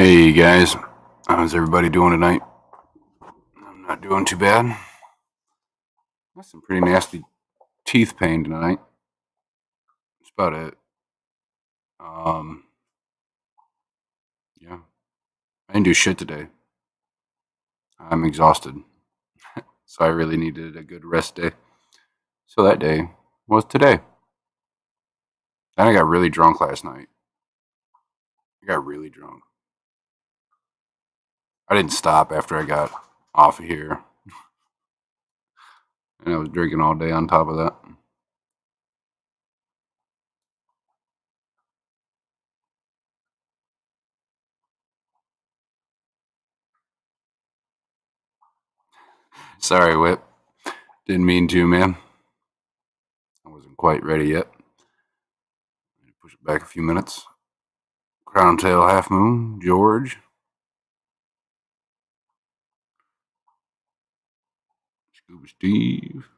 Hey guys, how's everybody doing tonight? I'm not doing too bad. Got some pretty nasty teeth pain tonight. That's about it. Um, yeah, I didn't do shit today. I'm exhausted, so I really needed a good rest day. So that day was today. Then I got really drunk last night. I got really drunk. I didn't stop after I got off of here, and I was drinking all day on top of that. Sorry, Whip. Didn't mean to, man. I wasn't quite ready yet. Push it back a few minutes. Crown Tail Half Moon, George. Scuba Steve.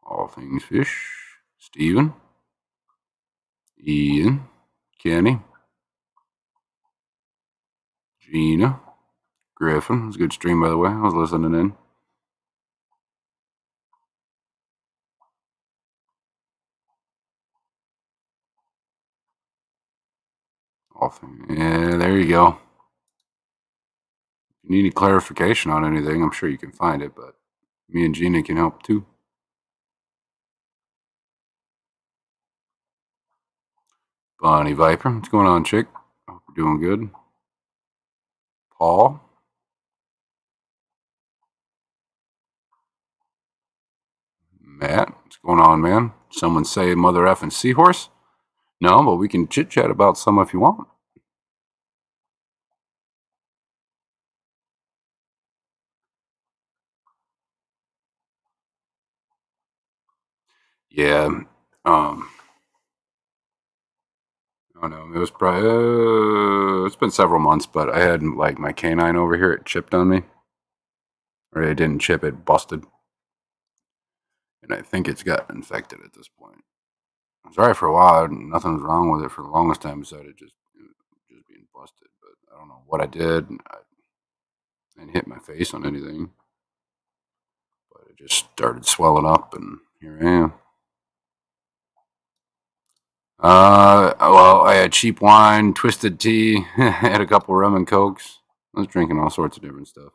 All Things Fish. Steven. Ian. Kenny. Gina. Griffin. It was a good stream, by the way. I was listening in. All things. Yeah, there you go. If you need any clarification on anything, I'm sure you can find it, but me and Gina can help too. Bonnie Viper. What's going on, chick? Hope you're doing good. Paul. Matt. What's going on, man? Someone say mother effing seahorse? No, but we can chit chat about some if you want. Yeah. I don't know. It was probably it's been several months, but I had like my canine over here. It chipped on me, or it didn't chip. It busted, and I think it's got infected at this point. I was alright for a while. Nothing was wrong with it for the longest time, besides just being busted. But I don't know what I did. I didn't hit my face on anything, but it just started swelling up, and here I am. Well, I had cheap wine, twisted tea, had a couple rum and cokes. I was drinking all sorts of different stuff.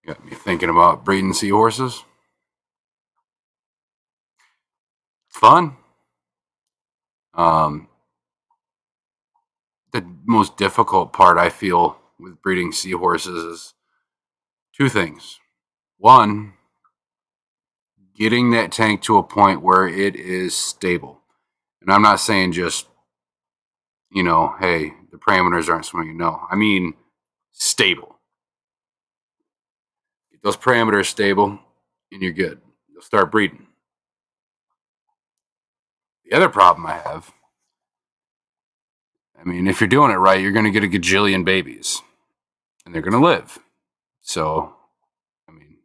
Got me thinking about breeding seahorses. Fun. Um, the most difficult part I feel with breeding seahorses is two things. One, getting that tank to a point where it is stable. And I'm not saying just, hey, the parameters aren't swinging. No, I mean stable. Get those parameters stable and you're good. You'll start breeding. The other problem I have, I mean, if you're doing it right, you're going to get a gajillion babies and they're going to live. So, I mean,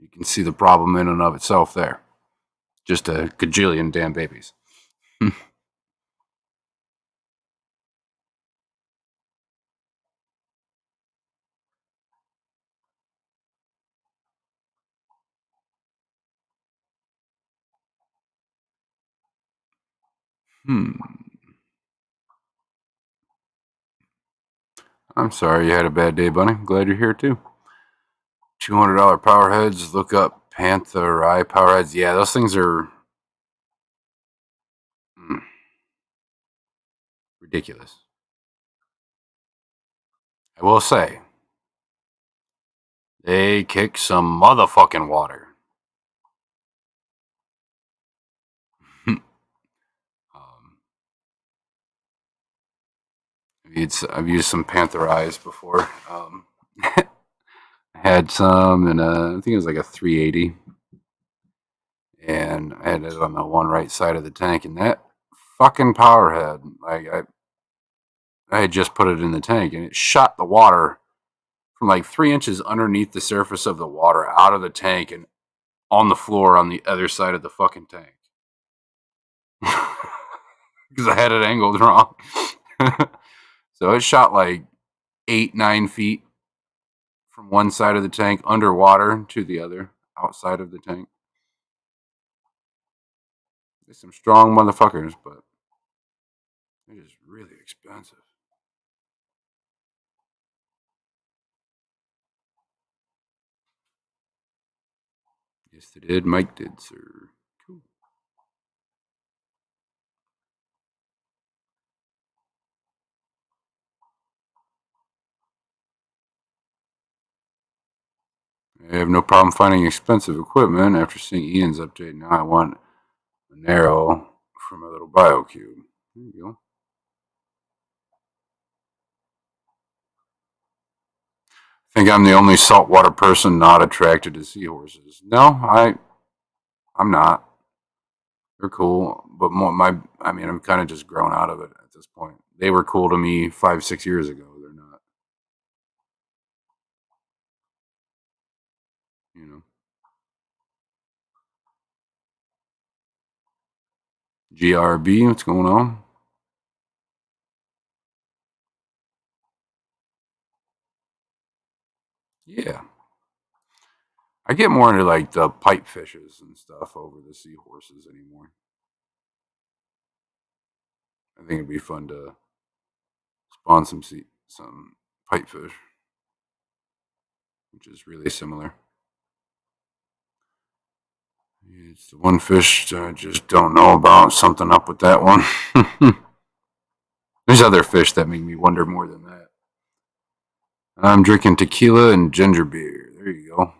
you can see the problem in and of itself there. Just a gajillion damn babies. I'm sorry you had a bad day, Bunny. Glad you're here too. $200 power heads. Look up Panther Eye power heads. Yeah, those things are ridiculous. I will say, they kick some motherfucking water. um, I've used some Panther Eyes before. I had some, and I think it was like a 380. and I had it on the one right side of the tank, and that fucking power head, like I had just put it in the tank, and it shot the water from like 3 inches underneath the surface of the water out of the tank and on the floor on the other side of the fucking tank because I had it angled wrong. So it shot like 8, 9 feet from one side of the tank underwater to the other outside of the tank. There's some strong motherfuckers, but it is really expensive. Yes, they did. Mike did, sir. Cool. I have no problem finding expensive equipment. After seeing Ian's update, now I want a narrow for my little BioCube. There you go. I think I'm the only saltwater person not attracted to seahorses. No, I'm not. They're cool, but I mean, I'm kind of just grown out of it at this point. They were cool to me 5, 6 years ago. They're not, you know. GRB, what's going on? Yeah, I get more into like the pipe fishes and stuff over the seahorses anymore. I think it'd be fun to spawn some pipefish, which is really similar. It's the one fish I just don't know about. Something up with that one. There's other fish that make me wonder more than that. I'm drinking tequila and ginger beer. There you go.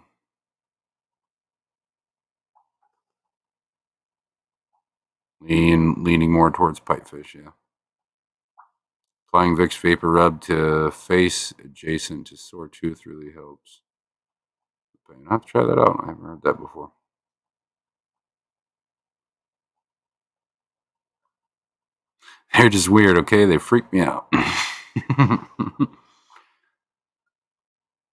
Leaning more towards pipefish, yeah. Applying Vicks Vapor Rub to face adjacent to sore tooth really helps. I have to try that out. I haven't heard that before. They're just weird, okay? They freak me out.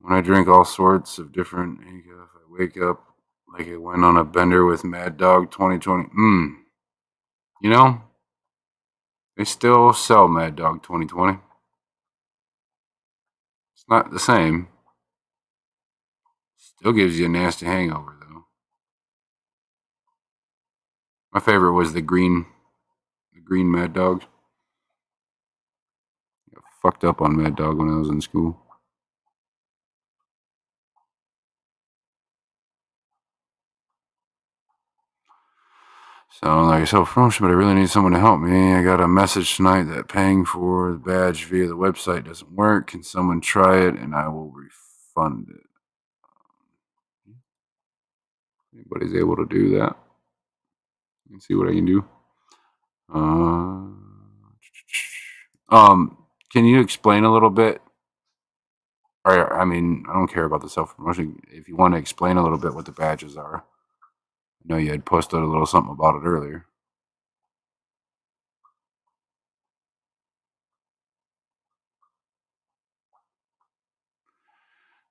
When I drink all sorts of different if I wake up like I went on a bender with Mad Dog 2020. You know, they still sell Mad Dog 2020. It's not the same. Still gives you a nasty hangover though. My favorite was the green Mad Dogs. I got fucked up on Mad Dog when I was in school. So like self-promotion, but I really need someone to help me. I got a message tonight that paying for the badge via the website doesn't work. Can someone try it and I will refund it? Anybody's able to do that? Let me see what I can do. Uh, can you explain a little bit? Or I mean, I don't care about the self-promotion. If you want to explain a little bit what the badges are, I know you had posted a little something about it earlier.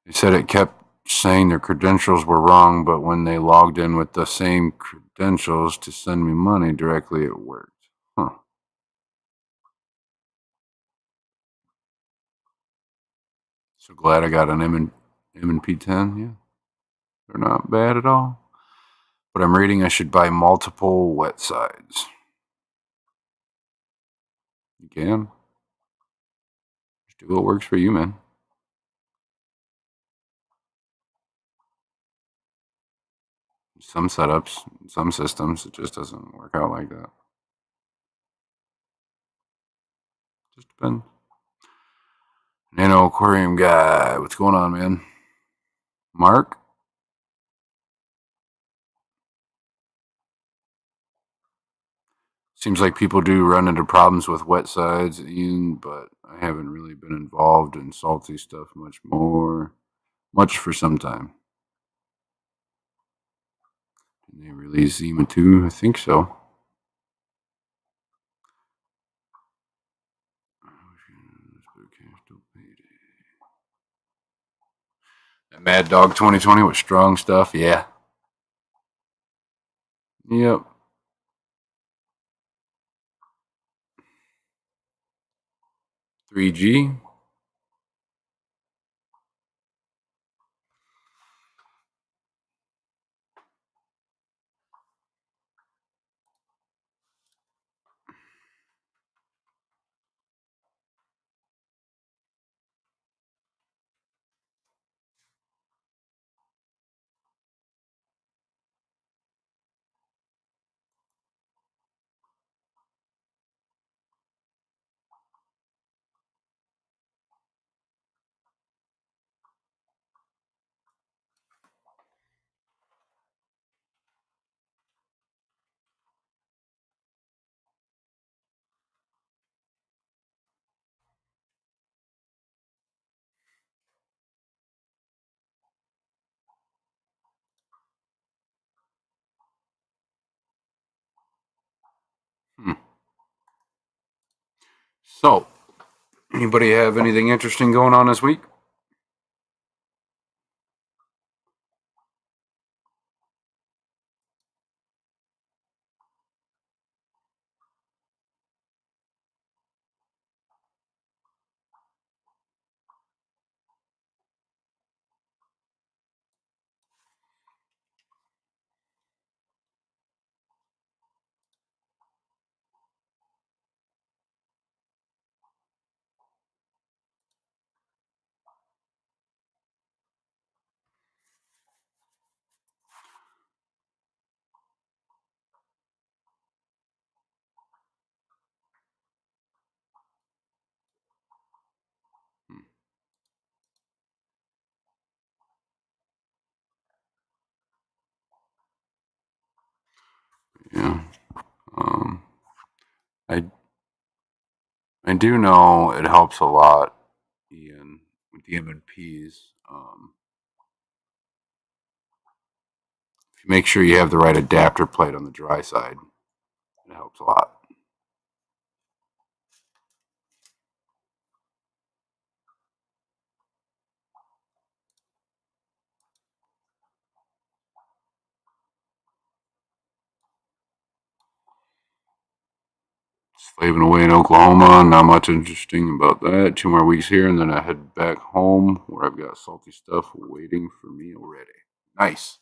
They said it kept saying their credentials were wrong, but when they logged in with the same credentials to send me money directly, it worked. Huh. So glad I got an M and P10. Yeah, they're not bad at all. But I'm reading I should buy multiple wet sides. You can. Just do what works for you, man. Some setups, some systems, it just doesn't work out like that. Just depends. Nano Aquarium guy, what's going on, man? Mark? Seems like people do run into problems with wet sides, Ian, but I haven't really been involved in salty stuff much for some time. They released Zima 2, I think so. And Mad Dog 2020 with strong stuff, yeah. Yep. 3G. Hmm. So, anybody have anything interesting going on this week? Yeah. Um, I I do know it helps a lot, Ian, with the M&Ps. If you make sure you have the right adapter plate on the dry side, it helps a lot. Slaving away in Oklahoma, not much interesting about that. 2 more weeks here, and then I head back home where I've got salty stuff waiting for me already. Nice.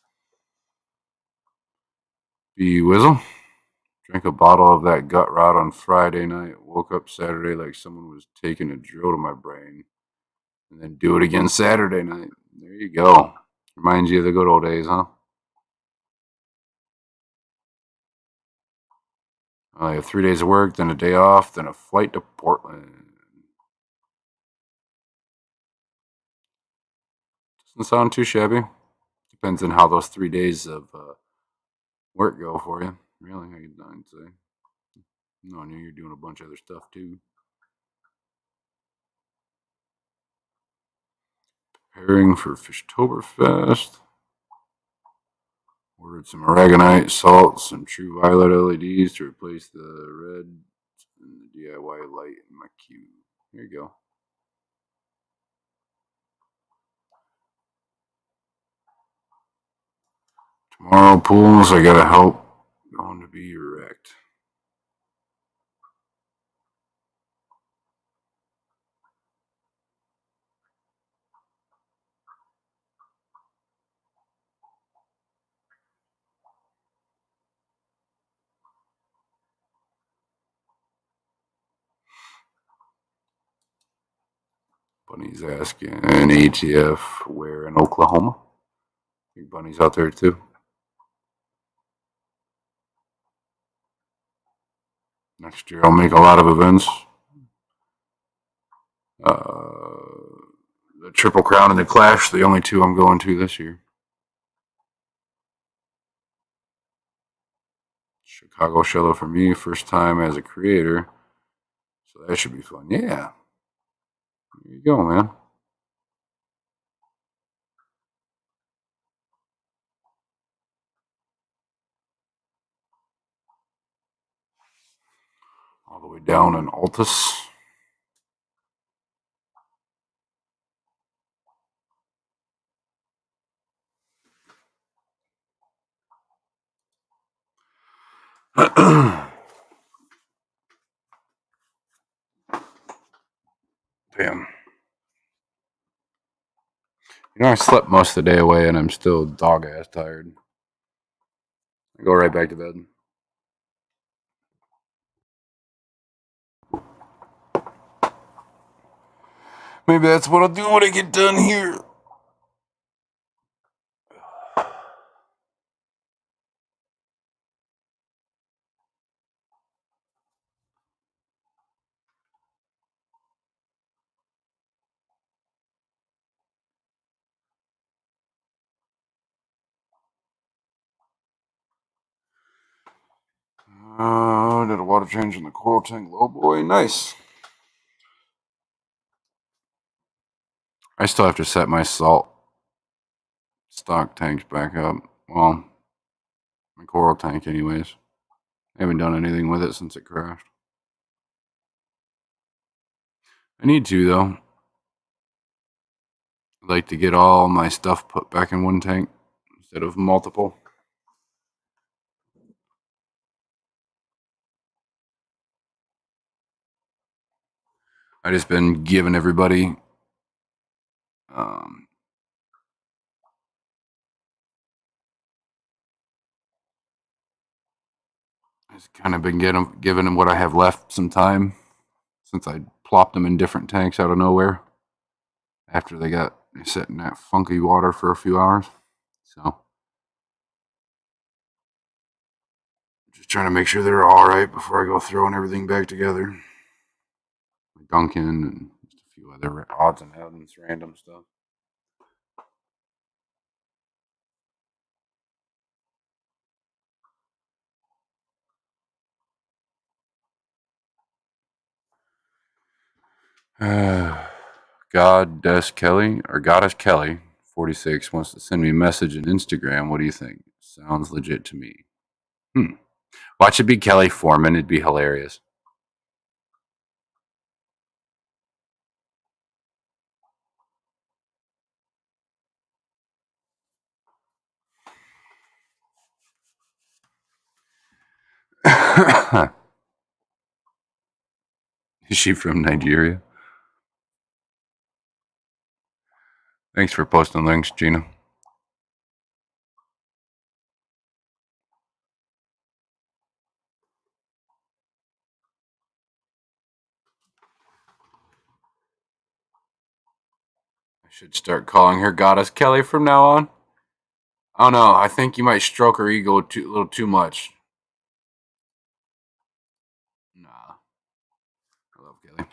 B Whizzle. Drank a bottle of that gut rot on Friday night. Woke up Saturday like someone was taking a drill to my brain. And then do it again Saturday night. There you go. Reminds you of the good old days, huh? I have 3 days of work, then a day off, then a flight to Portland. Doesn't sound too shabby. Depends on how those 3 days of work go for you. Really, I'd say. No, I knew you're doing a bunch of other stuff too. Preparing for Fishtoberfest. Ordered some aragonite, salt, some true violet LEDs to replace the red and the DIY light in my queue. There you go. Tomorrow pools, I gotta help. Going to be wrecked. Bunny's asking ATF where in Oklahoma. Big Bunny's out there too. Next year I'll make a lot of events. The Triple Crown and the Clash, the only two I'm going to this year. Chicago Shello for me, first time as a creator. So that should be fun. Yeah. There you go, man. All the way down in Altus. Damn. You know, I slept most of the day away and I'm still dog ass tired. I go right back to bed. Maybe that's what I'll do when I get done here. Did a water change in the coral tank. Low boy. Nice. I still have to set my salt stock tanks back up. Well, my coral tank, anyways. I haven't done anything with it since it crashed. I need to, though. I'd like to get all my stuff put back in one tank instead of multiple. I just been giving everybody just kind of been giving them what I have left some time since I plopped them in different tanks out of nowhere after they got set in that funky water for a few hours. So just trying to make sure they're all right before I go throwing everything back together. Duncan and just a few other odds and ends, random stuff. Goddess Kelly or Goddess Kelly 46 wants to send me a message on Instagram. What do you think? Sounds legit to me. Watch it be Kelly Foreman. It'd be hilarious. Is she from Nigeria? Thanks for posting links, Gina. I should start calling her Goddess Kelly from now on. Oh no, I think you might stroke her ego a little too much. Nah, I love Kelly.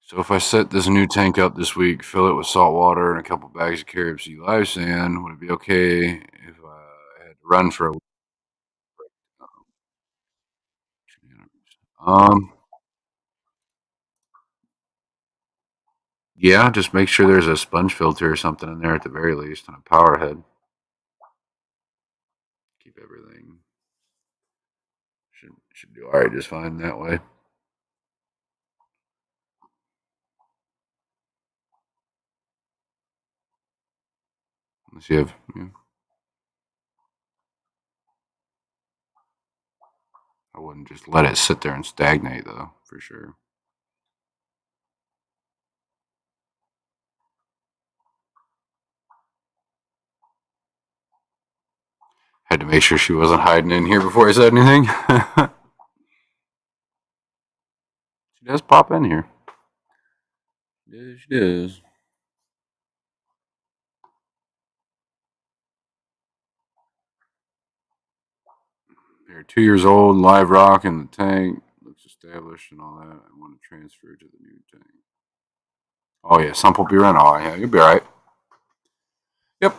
So if I set this new tank up this week, fill it with salt water and a couple bags of Carib Sea live sand, would it be okay if I had to run for a week? Um, yeah, just make sure there's a sponge filter or something in there at the very least, and a power head. Keep everything should do all right just fine that way. Unless you have, I wouldn't just let it sit there and stagnate though, for sure. Had to make sure she wasn't hiding in here before I said anything. She does pop in here. Yeah, she does. They're 2 years old, live rock in the tank, looks established and all that. I want to transfer to the new tank. Oh yeah, some will be running. Oh yeah, you'll be all right. Yep.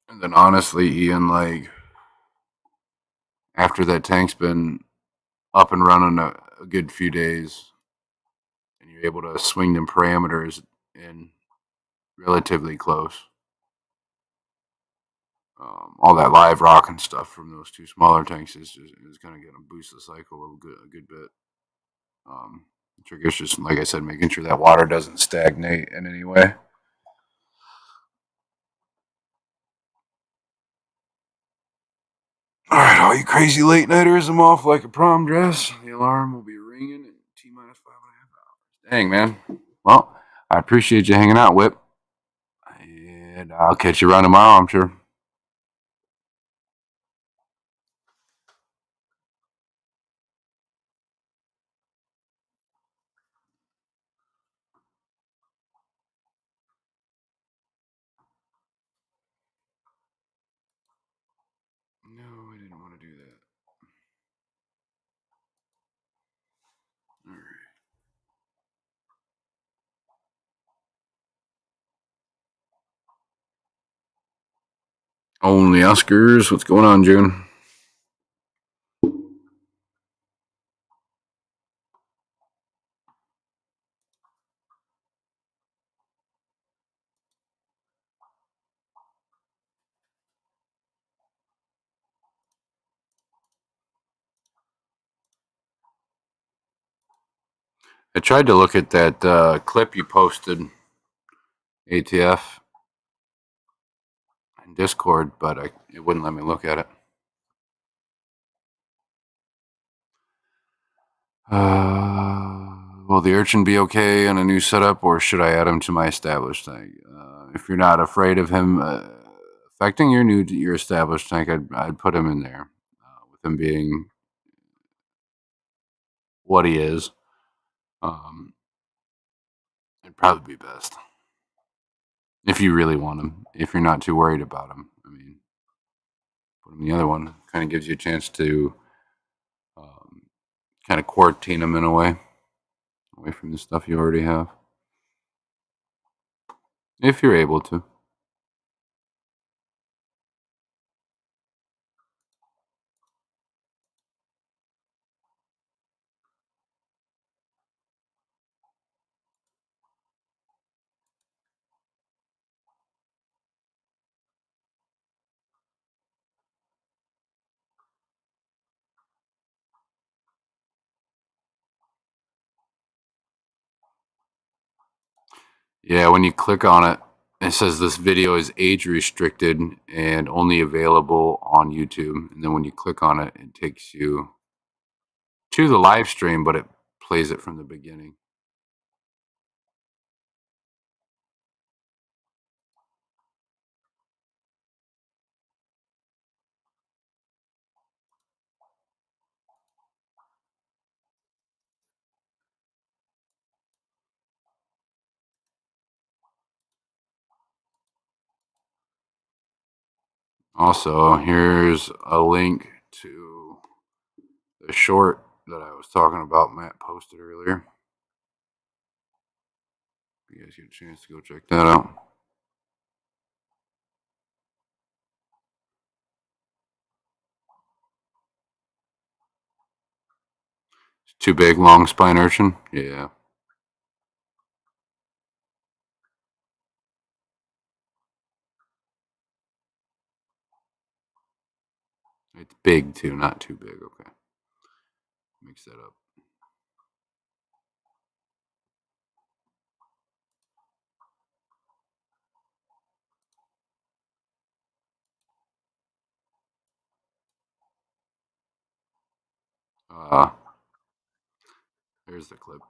And then honestly, Ian, like after that tank's been up and running a good few days, and you're able to swing them parameters in relatively close, all that live rock and stuff from those two smaller tanks is kind of going to boost the cycle a good bit. The trick is just, like I said, making sure that water doesn't stagnate in any way. All right, all you crazy late nighters, I'm off like a prom dress. The alarm will be ringing in T minus 5.5 hours. Dang, man. Well, I appreciate you hanging out, Whip. And I'll catch you around tomorrow, I'm sure. No, I didn't want to do that. All right. Only Oscars. What's going on, June? I tried to look at that clip you posted, ATF, in Discord, but it wouldn't let me look at it. Will the urchin be okay in a new setup, or should I add him to my established tank? If you're not afraid of him affecting your established tank, I'd put him in there. With him being what he is, um, it'd probably be best if you really want him. If you're not too worried about him, I mean, put him in the other one. Kind of gives you a chance to um, kind of quarantine him in a way, away from the stuff you already have, if you're able to. Yeah, when you click on it, it says this video is age restricted and only available on YouTube. And then when you click on it, it takes you to the live stream, but it plays it from the beginning. Also, here's a link to the short that I was talking about, Matt posted earlier. If you guys get a chance to go check that out. It's too big, long spine urchin. Yeah. It's big too, not too big. Okay. Mix that up. Uh, Here's the clip.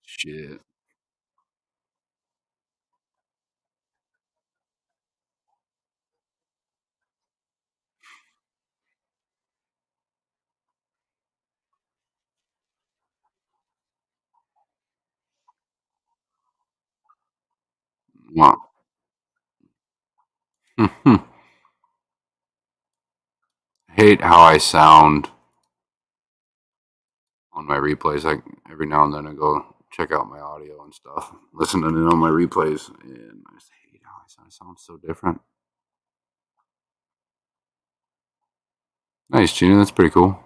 Shit. Wow. Hate how I sound on my replays. Like every now and then I go check out my audio and stuff, listening to it on my replays, and I just hate how I sound so different. Nice, Gina. That's pretty cool.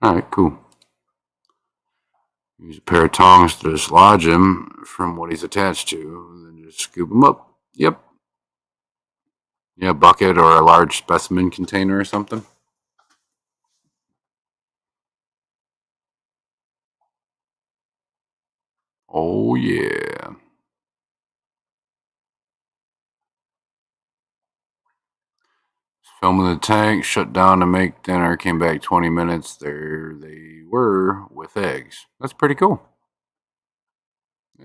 All right, cool. Use a pair of tongs to dislodge him from what he's attached to, and then just scoop him up. Yep. Yeah, bucket or a large specimen container or something. Oh, yeah. Filming the tank, shut down to make dinner, came back 20 minutes. There they were with eggs. That's pretty cool.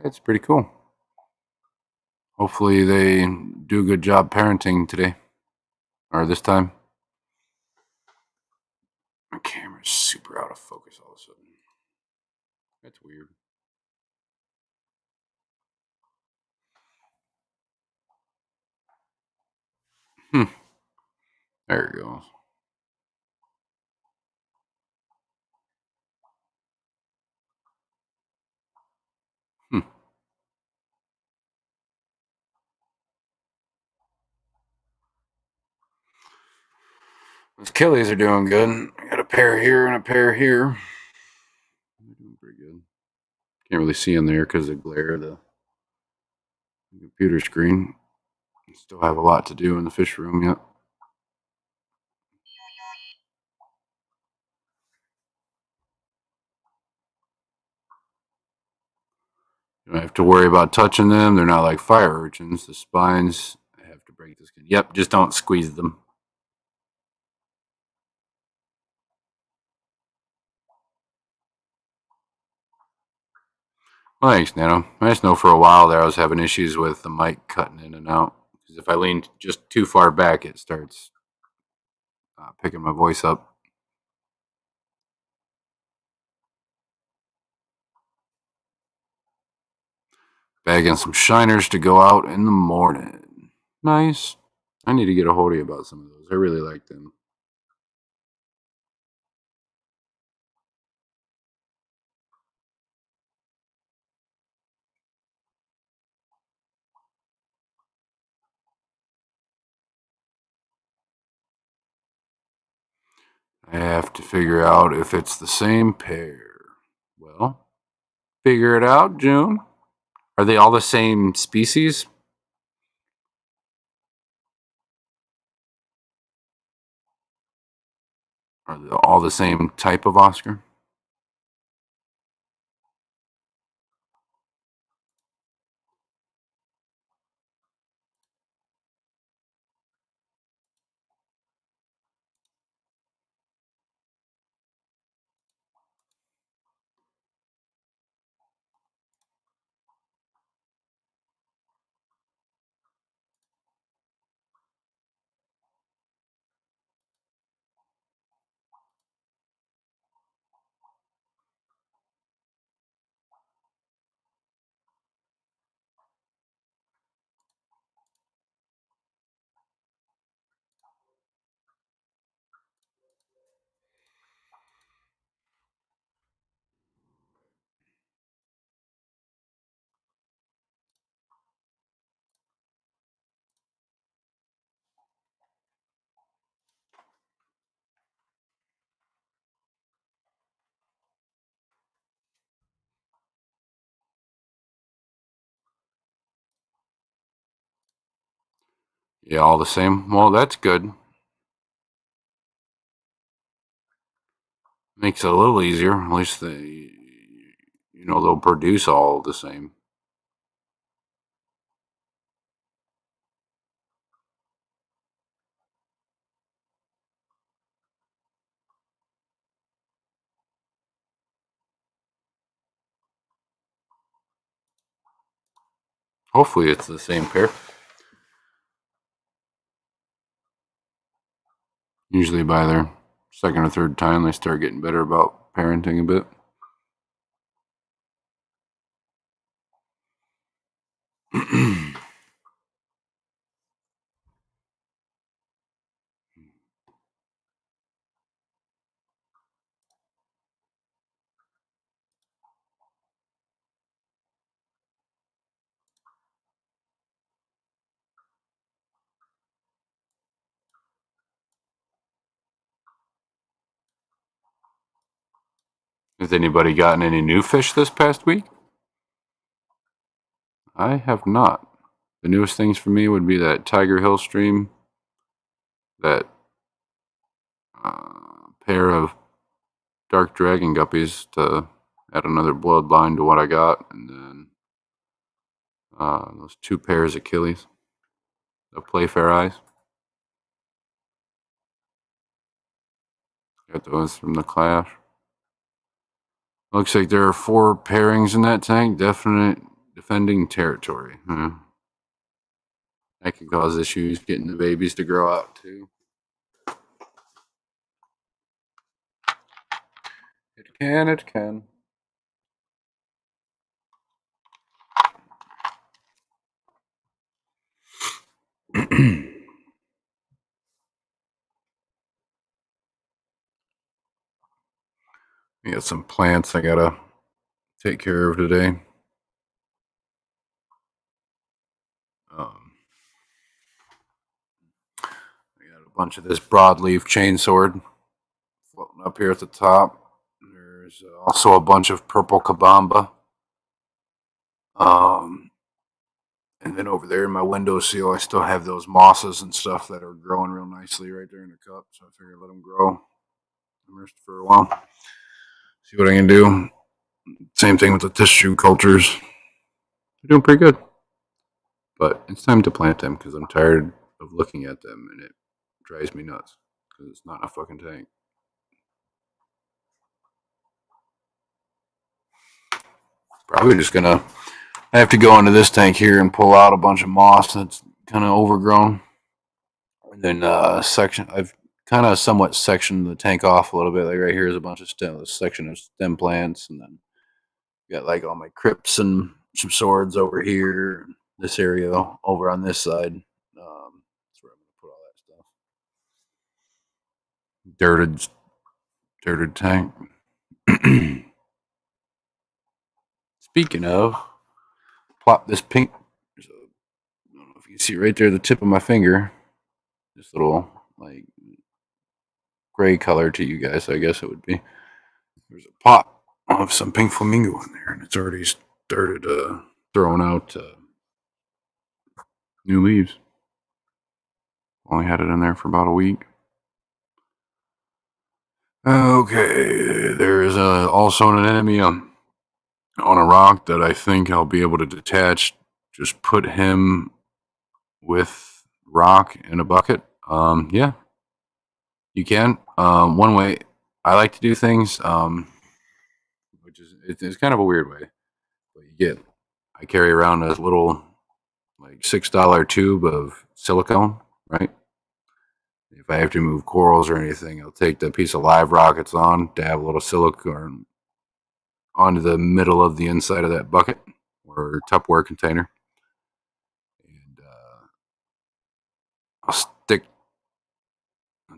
It's pretty cool. Hopefully they do a good job parenting today. Or this time. My camera's super out of focus all of a sudden. That's weird. There it goes. Hmm. Those Achilles are doing good. I got a pair here and a pair here. They're doing pretty good. Can't really see in there because of the glare of the computer screen. Still have a lot to do in the fish room yet. You don't have to worry about touching them. They're not like fire urchins. The spines, I have to break the skin. Yep, just don't squeeze them. Well, thanks, Nano. I just know for a while there I was having issues with the mic cutting in and out. Because if I lean just too far back, it starts picking my voice up. Bagging some shiners to go out in the morning. Nice. I need to get a hold of you about some of those. I really like them. I have to figure out if it's the same pair. Well, figure it out, June. Are they all the same species? Are they all the same type of Oscar? Yeah, all the same. Well, that's good. Makes it a little easier. At least they'll produce all the same. Hopefully, it's the same pair. Usually by their second or third time they start getting better about parenting a bit. Has anybody gotten any new fish this past week? I have not. The newest things for me would be that Tiger Hill stream, that pair of dark dragon guppies to add another bloodline to what I got, and then those 2 pairs of Achilles, the Playfair eyes. Got those from the clash. Looks like there are 4 pairings in that tank. Definite defending territory. That could cause issues getting the babies to grow out too. It can, it can. We got some plants I gotta take care of today. We got a bunch of this broadleaf chainsword floating up here at the top. There's also a bunch of purple kabamba. And then over there in my windowsill, I still have those mosses and stuff that are growing real nicely right there in the cup. So I figured let them grow immersed for a while. See what I can do. Same thing with the tissue cultures. They're doing pretty good. But it's time to plant them because I'm tired of looking at them and it drives me nuts because it's not a fucking tank. Probably just gonna have to go into this tank here and pull out a bunch of moss that's kind of overgrown. And then section, I've kind of somewhat sectioned the tank off a little bit. Like right here is a bunch of a section of stem plants, and then got like all my crypts and some swords over here. This area over on this side. That's where I'm gonna put all that stuff. Dirted tank. Speaking of, plop this pink. I don't know if you can see right there, the tip of my finger. This little like gray color to you guys, I guess it would be. There's a pot of some pink flamingo in there, and it's already started throwing out new leaves. Only had it in there for about a week. Okay, there's also an enemy on a rock that I think I'll be able to detach. Just put him with rock in a bucket. Yeah, you can. One way I like to do things, which is it's kind of a weird way, but I carry around a little like $6 tube of silicone, right? If I have to move corals or anything, I'll take the piece of live rock it's on, dab a little silicone onto the middle of the inside of that bucket or Tupperware container, and I'll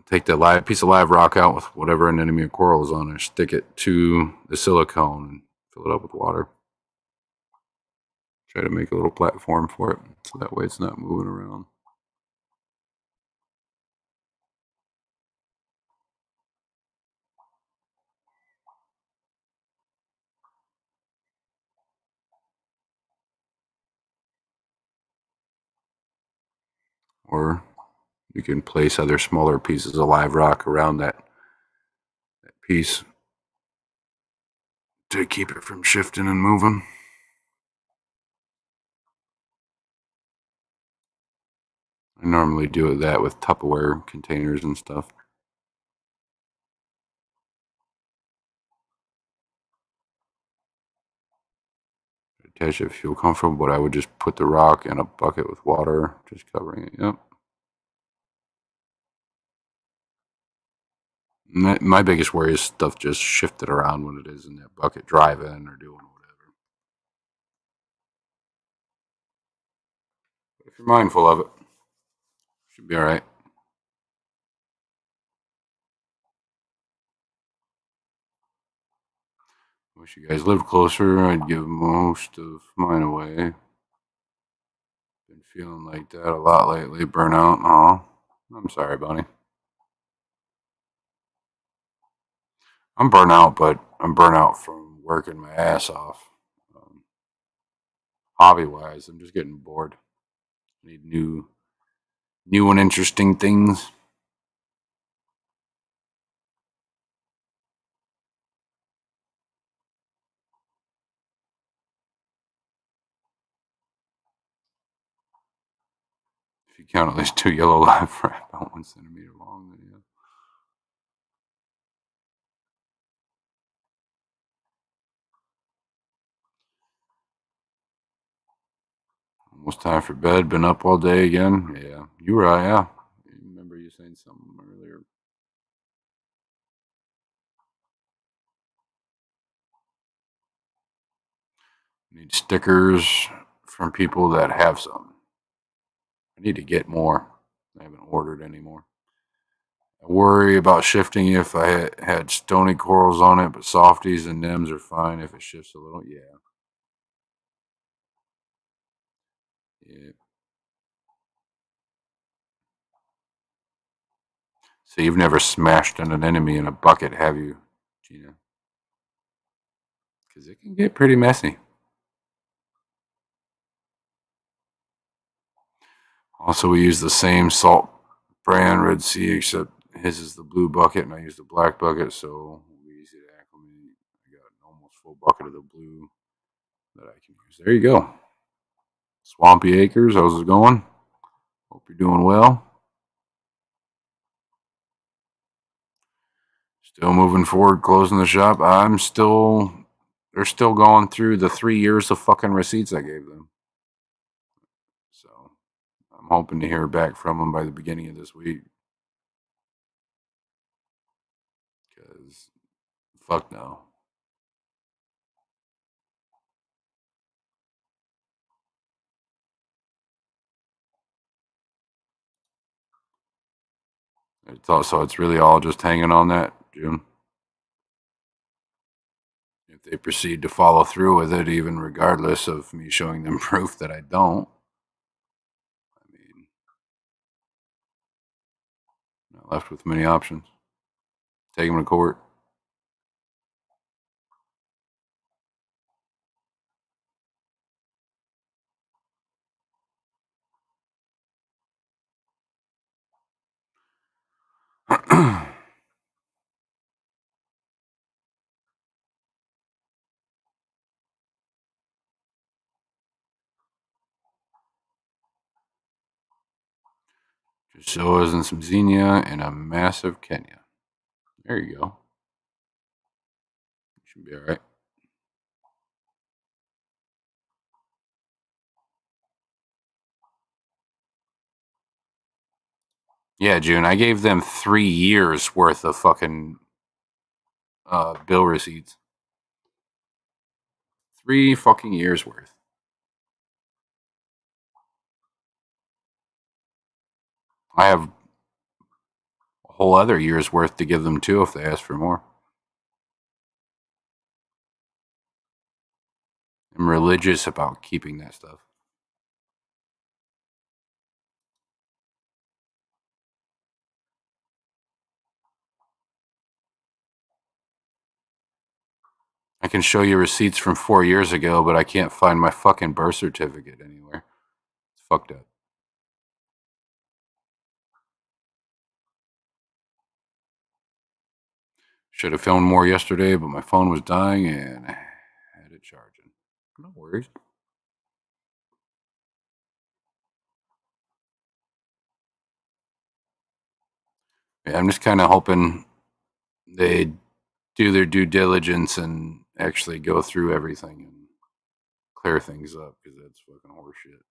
take the live piece of live rock out with whatever anemone or coral is on it, stick it to the silicone, and fill it up with water. Try to make a little platform for it, so that way it's not moving around. Or you can place other smaller pieces of live rock around that piece to keep it from shifting and moving. I normally do that with Tupperware containers and stuff. Attach it if you feel comfortable, but I would just put the rock in a bucket with water, just covering it. Yep. My biggest worry is stuff just shifted around when it is in that bucket, driving or doing whatever. If you're mindful of it, should be all right. Wish you guys lived closer. I'd give most of mine away. Been feeling like that a lot lately. Burnout. Oh, I'm sorry, Bunny. I'm burnt out, but I'm burnt out from working my ass off. Hobby wise, I'm just getting bored. I need new and interesting things. If you count at least two yellow live wrap about 1 centimeter long, then yeah. Almost time for bed. Been up all day again. Yeah, you were right. Yeah, I remember you saying something earlier. Need stickers from people that have some. I need to get more. I haven't ordered any more. I worry about shifting if I had stony corals on it, but softies and Nems are fine if it shifts a little. Yeah. Yeah. So you've never smashed an enemy in a bucket, have you, Gina? Because it can get pretty messy. Also, we use the same salt brand Red Sea, except his is the blue bucket and I use the black bucket, so it'll be easy to acclimate. I got an almost full bucket of the blue that I can use. There you go. Swampy Acres, how's it going? Hope you're doing well. Still moving forward, closing the shop. They're still going through the 3 years of fucking receipts I gave them. So I'm hoping to hear back from them by the beginning of this week. Because fuck no. It's really all just hanging on that, June. If they proceed to follow through with it, even regardless of me showing them proof that I don't, I mean, not left with many options. Take them to court. Just show us in some Xenia and a massive Kenya. There you go. Should be all right. Yeah, June. I gave them 3 years worth of fucking bill receipts. 3 fucking years worth. I have a whole other year's worth to give them too if they ask for more. I'm religious about keeping that stuff. I can show you receipts from 4 years ago, but I can't find my fucking birth certificate anywhere. It's fucked up. Should have filmed more yesterday, but my phone was dying and I had it charging. No worries. Yeah, I'm just kind of hoping they do their due diligence and actually go through everything and clear things up because that's fucking horseshit.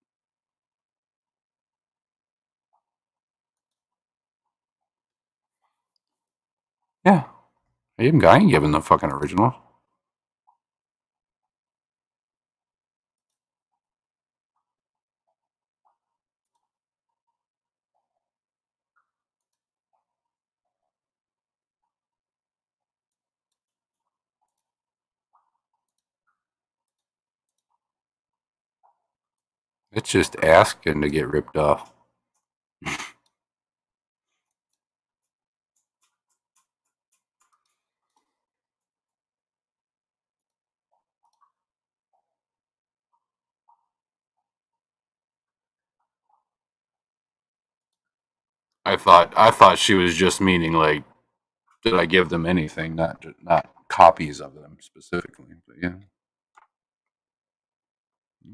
Yeah, I ain't giving the fucking original. It's just asking to get ripped off. I thought she was just meaning like, did I give them anything, not copies of them specifically. But yeah.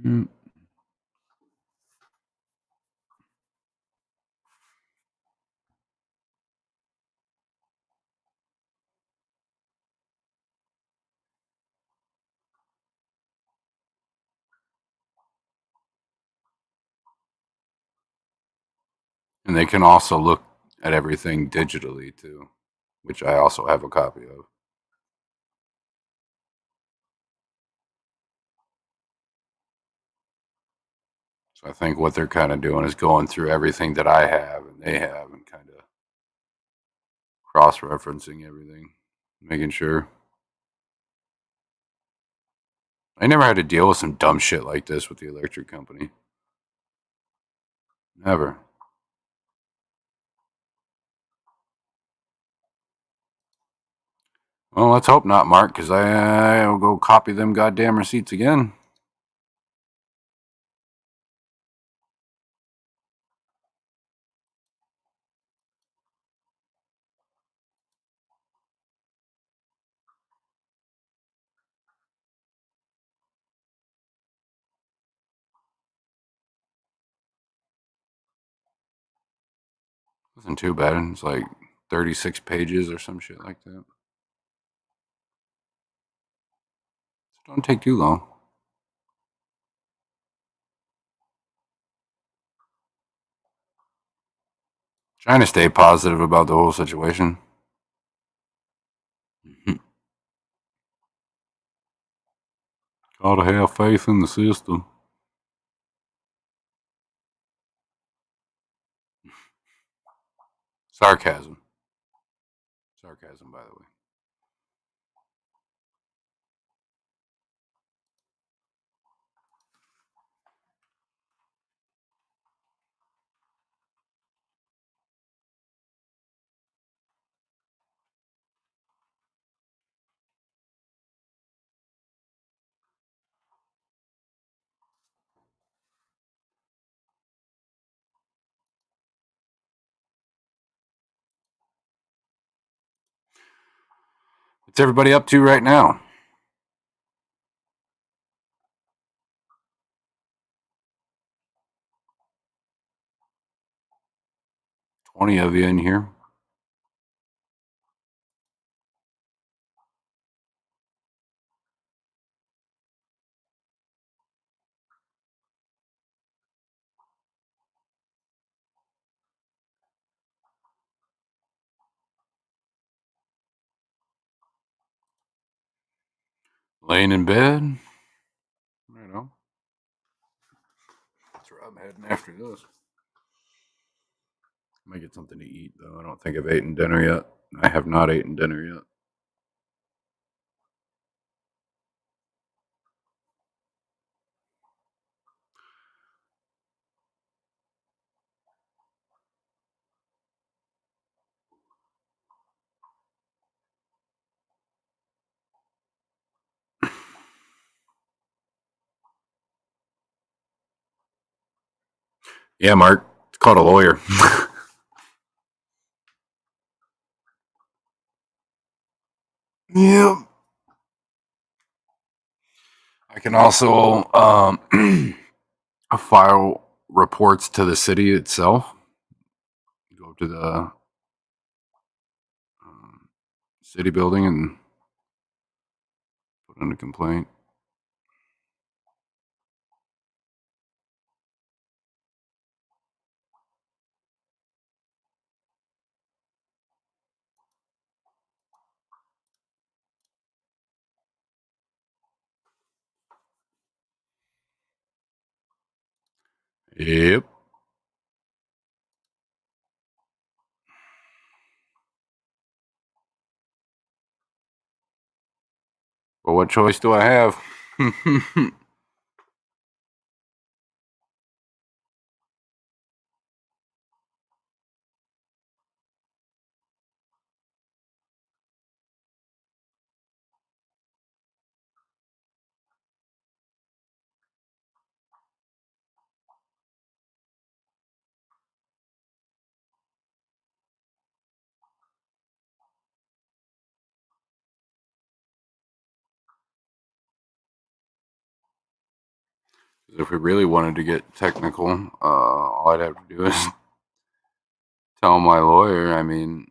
Mm. And they can also look at everything digitally too, which I also have a copy of. So I think what they're kind of doing is going through everything that I have and they have and kind of cross referencing everything, making sure. I never had to deal with some dumb shit like this with the electric company. Never. Well, let's hope not, Mark, because I'll go copy them goddamn receipts again. Wasn't too bad. It's like 36 pages or some shit like that. So don't take too long. Trying to stay positive about the whole situation. Gotta have faith in the system. Sarcasm. Sarcasm, by the way. What's everybody up to right now? 20 of you in here. Laying in bed. Right on. That's where I'm heading after this. Might get something to eat, though. I don't think I've eaten dinner yet. I have not eaten dinner yet. Yeah, Mark. It's called a lawyer. Yeah. I can also file reports to the city itself. Go to the city building and put in a complaint. Yep. Well, what choice do I have? If we really wanted to get technical, all I'd have to do is tell my lawyer. I mean,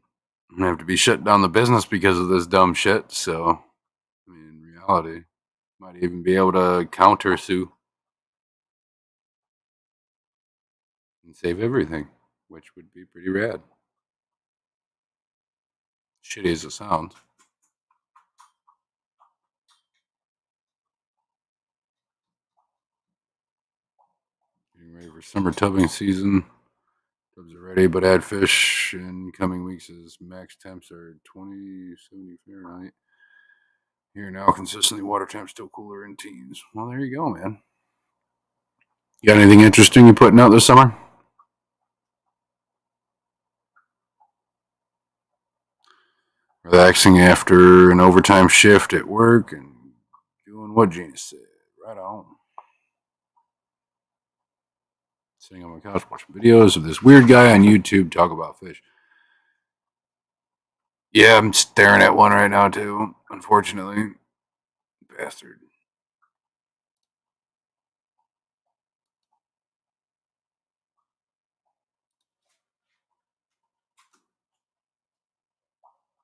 I'm gonna have to be shut down the business because of this dumb shit. So, I mean, in reality, might even be able to counter sue and save everything, which would be pretty rad. Shitty as it sounds. Getting ready for summer tubbing season. Tubs are ready, but add fish in coming weeks as max temps are 2070 Fahrenheit. Here now, consistently water temps still cooler in teens. Well, there you go, man. You got anything interesting you putting out this summer? Relaxing after an overtime shift at work and doing what Gina said. Right on. Sitting on my couch watching videos of this weird guy on YouTube talk about fish. Yeah, I'm staring at one right now too. Unfortunately, bastard.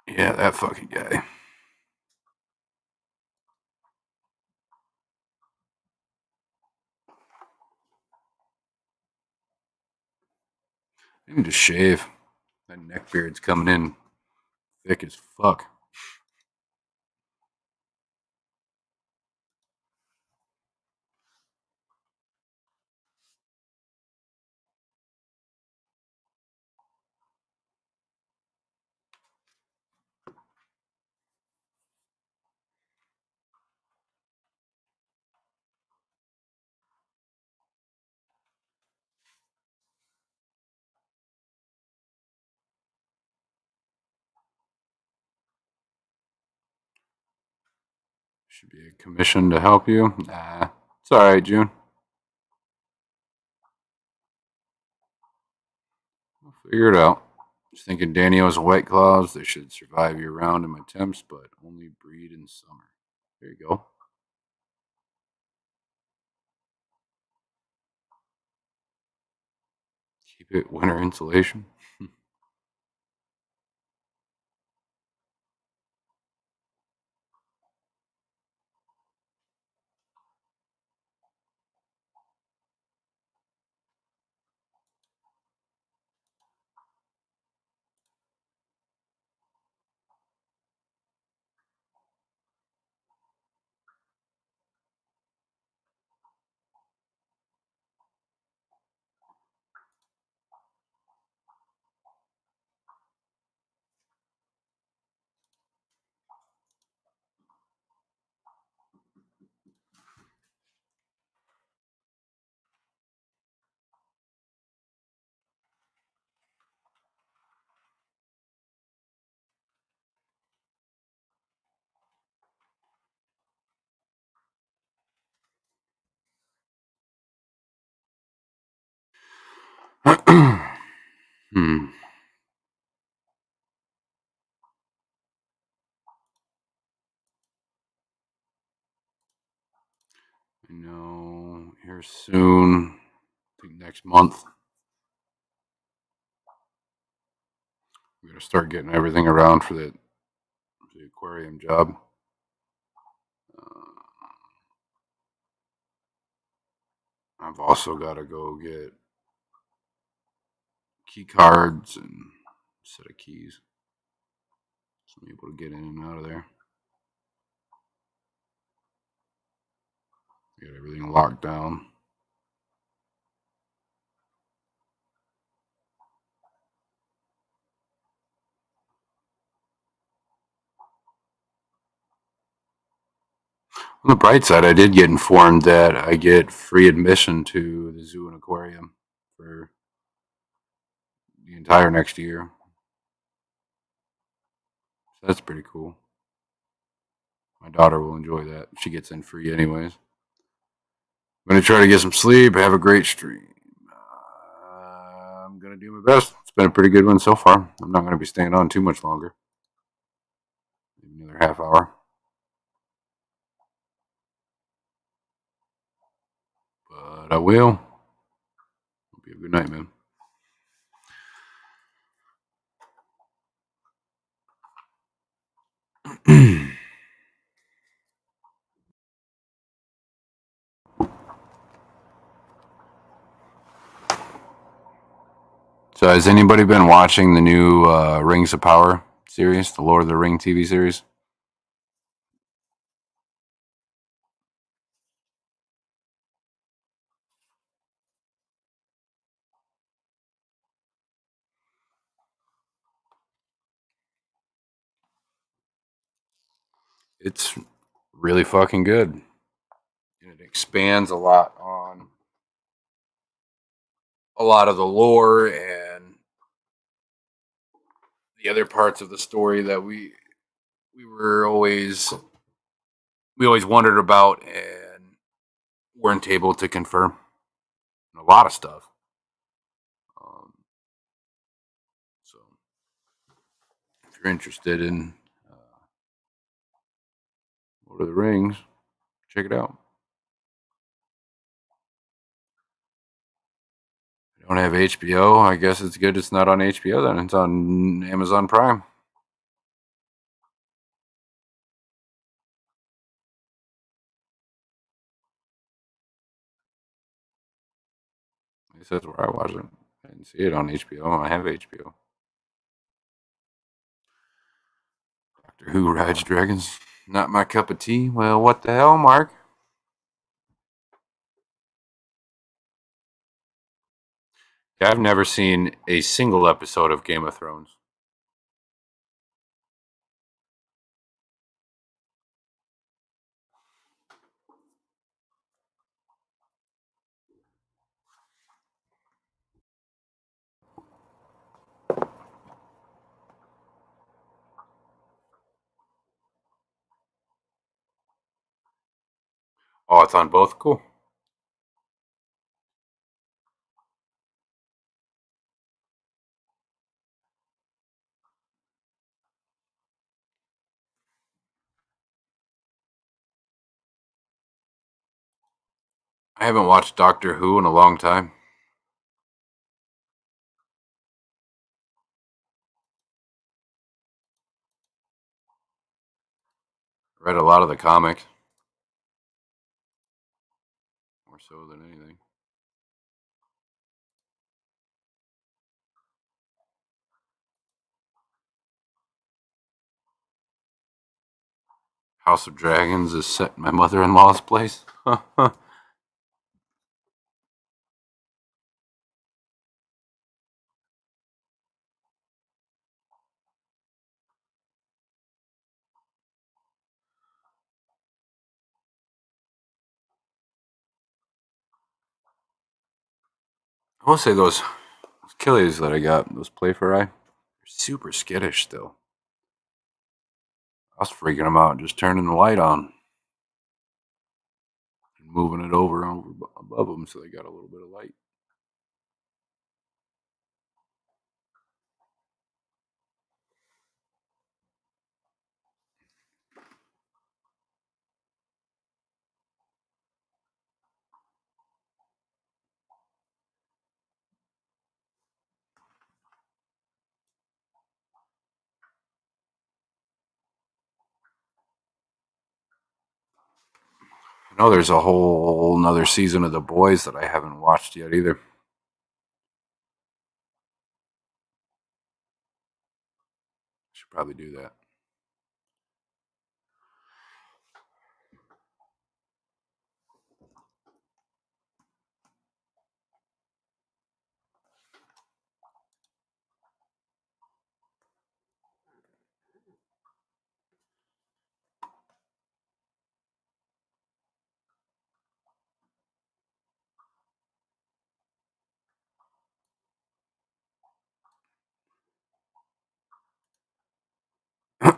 Yeah, that fucking guy. I need to shave. That neck beard's coming in thick as fuck. Should be a commission to help you. Nah, it's all right, June. We'll figure it out. Just thinking Daniels and White Claws, they should survive year round in my temps, but only breed in summer. There you go. Keep it winter insulation. Hmm. I know here soon. I think next month we're gonna start getting everything around for the aquarium job. Uh, I've also got to go get key cards and a set of keys, so I'm able to get in and out of there. Get everything locked down. On the bright side, I did get informed that I get free admission to the zoo and aquarium for the entire next year. So that's pretty cool. My daughter will enjoy that. She gets in free anyways. I'm going to try to get some sleep, have a great stream. I'm going to do my best. It's been a pretty good one so far. I'm not going to be staying on too much longer. Maybe another half hour. But I will. Hope you have a good night, man. So, has anybody been watching the new Rings of Power series, the Lord of the Ring TV series? It's really fucking good. And it expands a lot on a lot of the lore and the other parts of the story that we were always we always wondered about and weren't able to confirm a lot of stuff. Um, so if you're interested in Lord of the Rings, check it out. I don't have HBO. I guess it's good it's not on HBO then. It's on Amazon Prime. At least that's where I watch it. I didn't see it on HBO. I have HBO. Doctor Who rides dragons. Not my cup of tea. Well, what the hell, Mark? Yeah, I've never seen a single episode of Game of Thrones. Oh, it's on both? Cool. I haven't watched Doctor Who in a long time. Read a lot of the comics, more so than anything. House of Dragons is set in my mother in law's place. I will say those killies that I got, those Playfari, they're super skittish still. I was freaking them out, just turning the light on and moving it over above them so they got a little bit of light. I know there's a whole another season of The Boys that I haven't watched yet either. Should probably do that. There's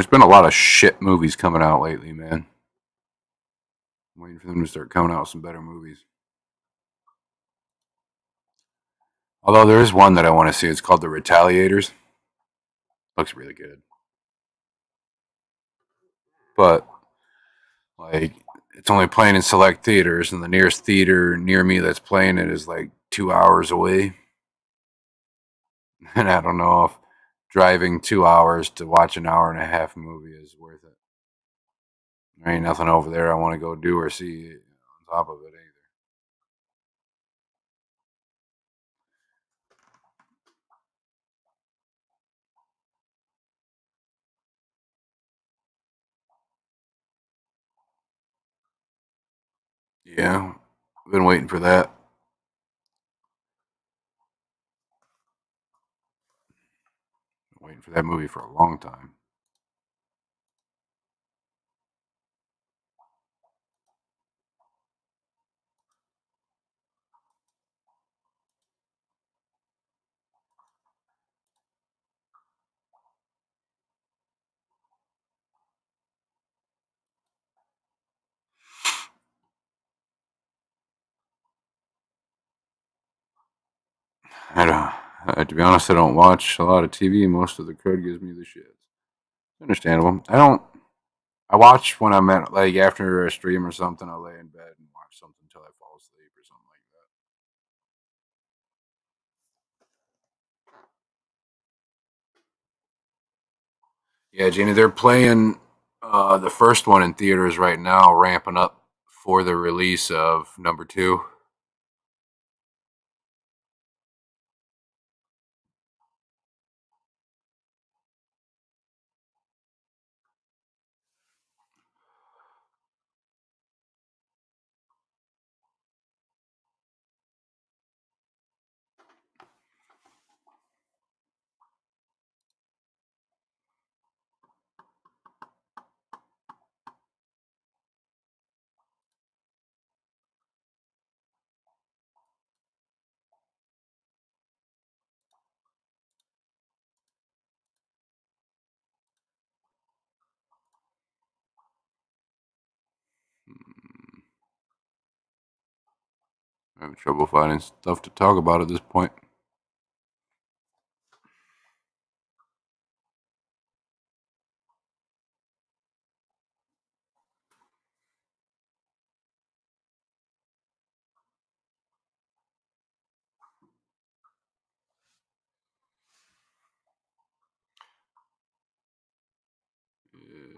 been a lot of shit movies coming out lately, man. I'm waiting for them to start coming out with some better movies. Although there is one that I want to see. It's called The Retaliators. Looks really good. But like it's only playing in select theaters, and the nearest theater near me that's playing it is like 2 hours away. And I don't know if driving 2 hours to watch an hour and a half movie is worth it. There ain't nothing over there I want to go do or see on top of it either. Yeah, been waiting for that. Been waiting for that movie for a long time. I don't. To be honest, I don't watch a lot of TV. Most of the crowd gives me the shits. Understandable. I don't. I watch when I'm at like after a stream or something. I'll lay in bed and watch something until I fall asleep or something like that. Yeah, Jeannie, they're playing the first one in theaters right now, ramping up for the release of number two. Hmm, I'm having trouble finding stuff to talk about at this point.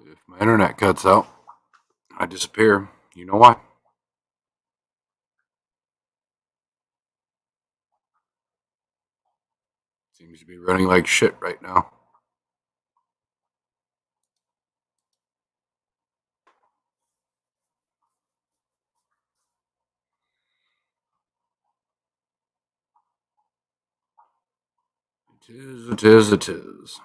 If my internet cuts out, I disappear. You know why? Seems to be running like shit right now. It is, it is, it is.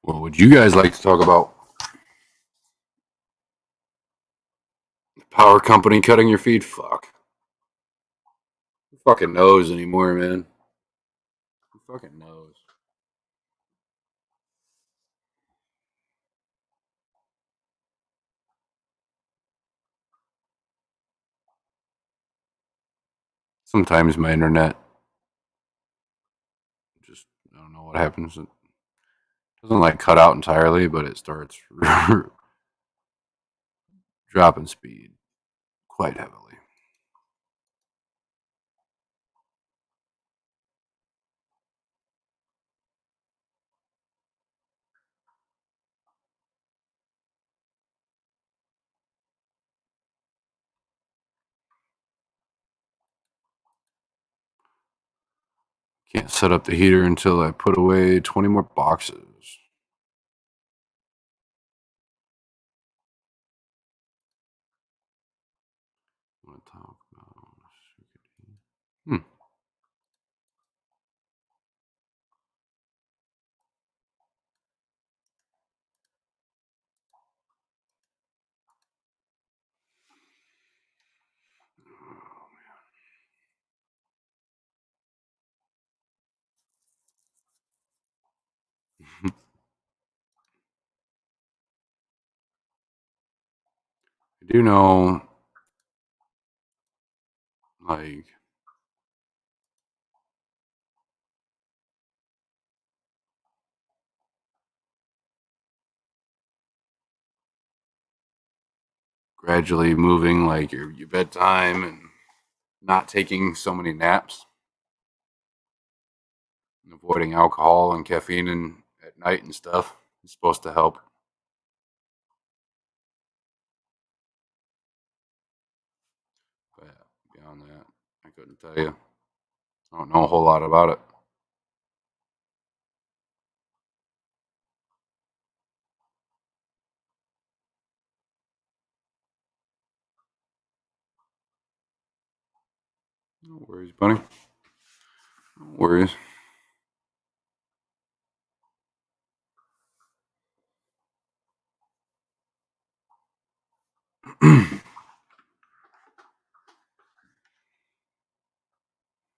What would you guys like to talk about? Power company cutting your feed? Fuck. Who fucking knows anymore, man? Who fucking knows? Sometimes my internet just, I don't know what happens. It doesn't like cut out entirely, but it starts dropping speed quite heavily. Can't set up the heater until I put away 20 more boxes. Want to talk about? Hmm. I do know, like, gradually moving like your bedtime and not taking so many naps, and avoiding alcohol and caffeine at night and stuff is supposed to help. But beyond that, I couldn't tell you. I don't know a whole lot about it. No worries, buddy. No worries.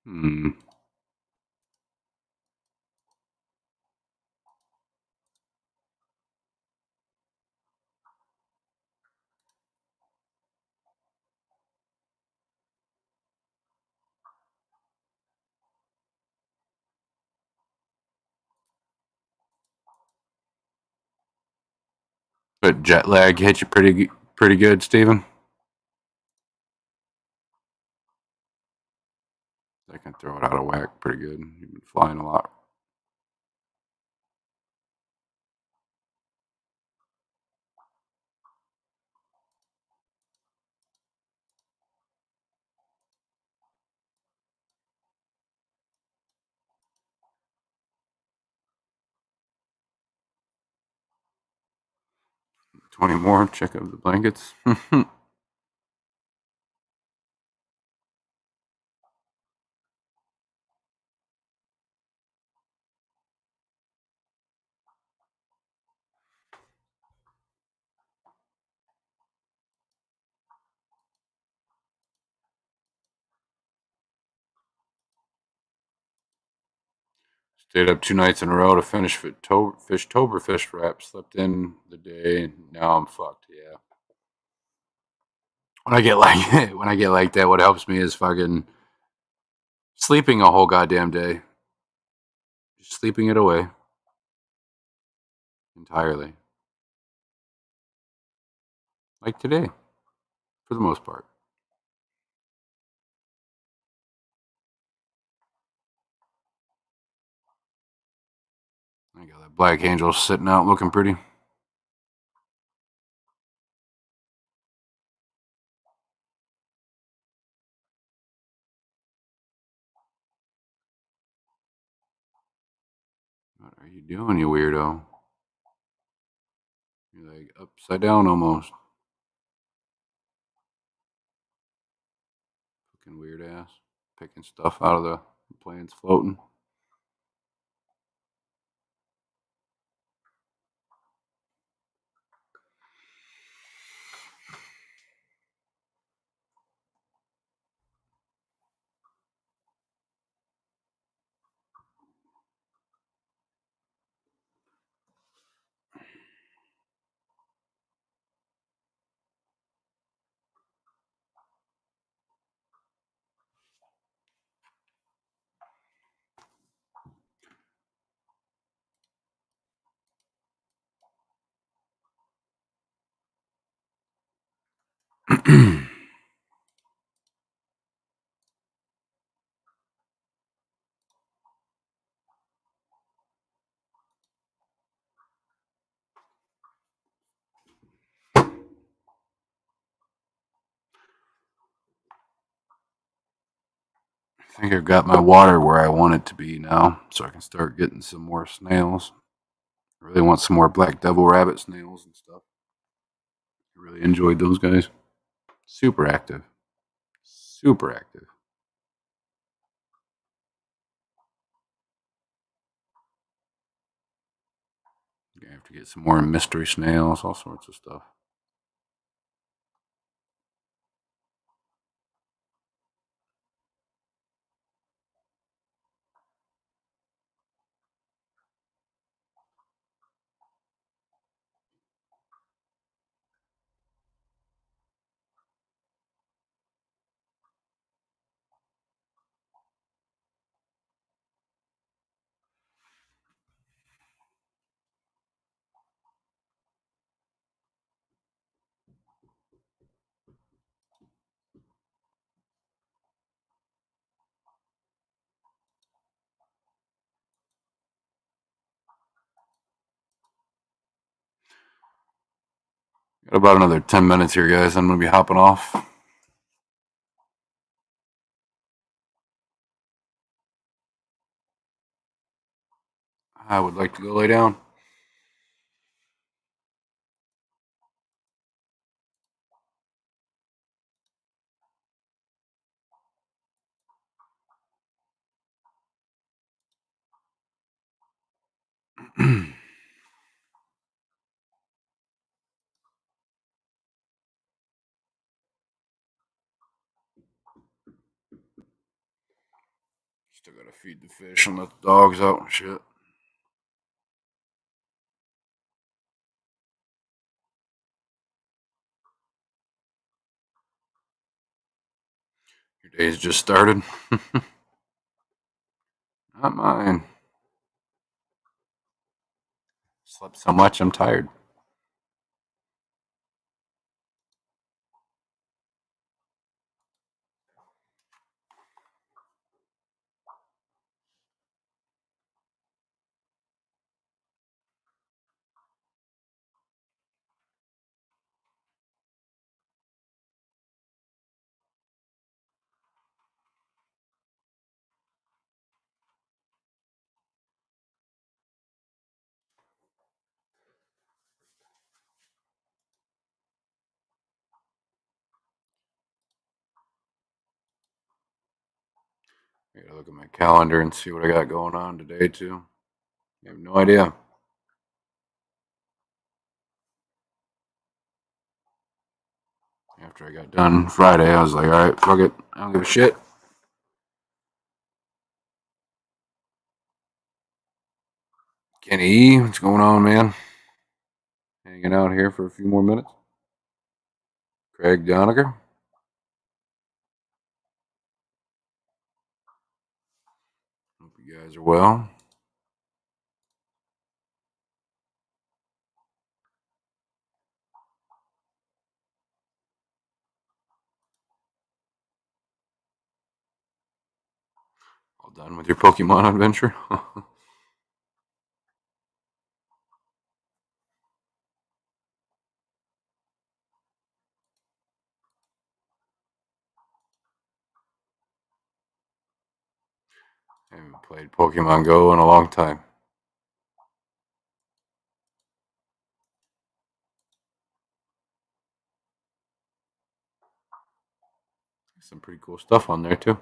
Hmm. But jet lag hit you pretty good, Steven? I can throw it out of whack pretty good. You've been flying a lot. 20 more. Check out the blankets. What Stayed up 2 nights in a row to finish Fishtoberfest wrap. Slept in the day. Now I'm fucked. Yeah. When I get like when I get like that, what helps me is fucking sleeping a whole goddamn day. Just sleeping it away entirely. Like today, for the most part. I got that Black Angel sitting out looking pretty. What are you doing, you weirdo? You're like upside down almost. Fucking weird ass. Picking stuff out of the planes floating. I think I've got my water where I want it to be now, so I can start getting some more snails. I really want some more black devil rabbit snails and stuff. I really enjoyed those guys. Super active. Super active. I have to get some more mystery snails, all sorts of stuff. Got about another 10 minutes here, guys. I'm going to be hopping off. I would like to go lay down. Still got to feed the fish and let the dogs out and shit. Your day's just started. Not mine. Slept so much, I'm tired. I gotta look at my calendar and see what I got going on today, too. I have no idea. After I got done Friday, I was like, all right, fuck it. I don't give a shit. Kenny E, what's going on, man? Hanging out here for a few more minutes. Craig Doniger. Hope you guys are well. All done with your Pokemon adventure? I haven't played Pokemon Go in a long time. Some pretty cool stuff on there, too.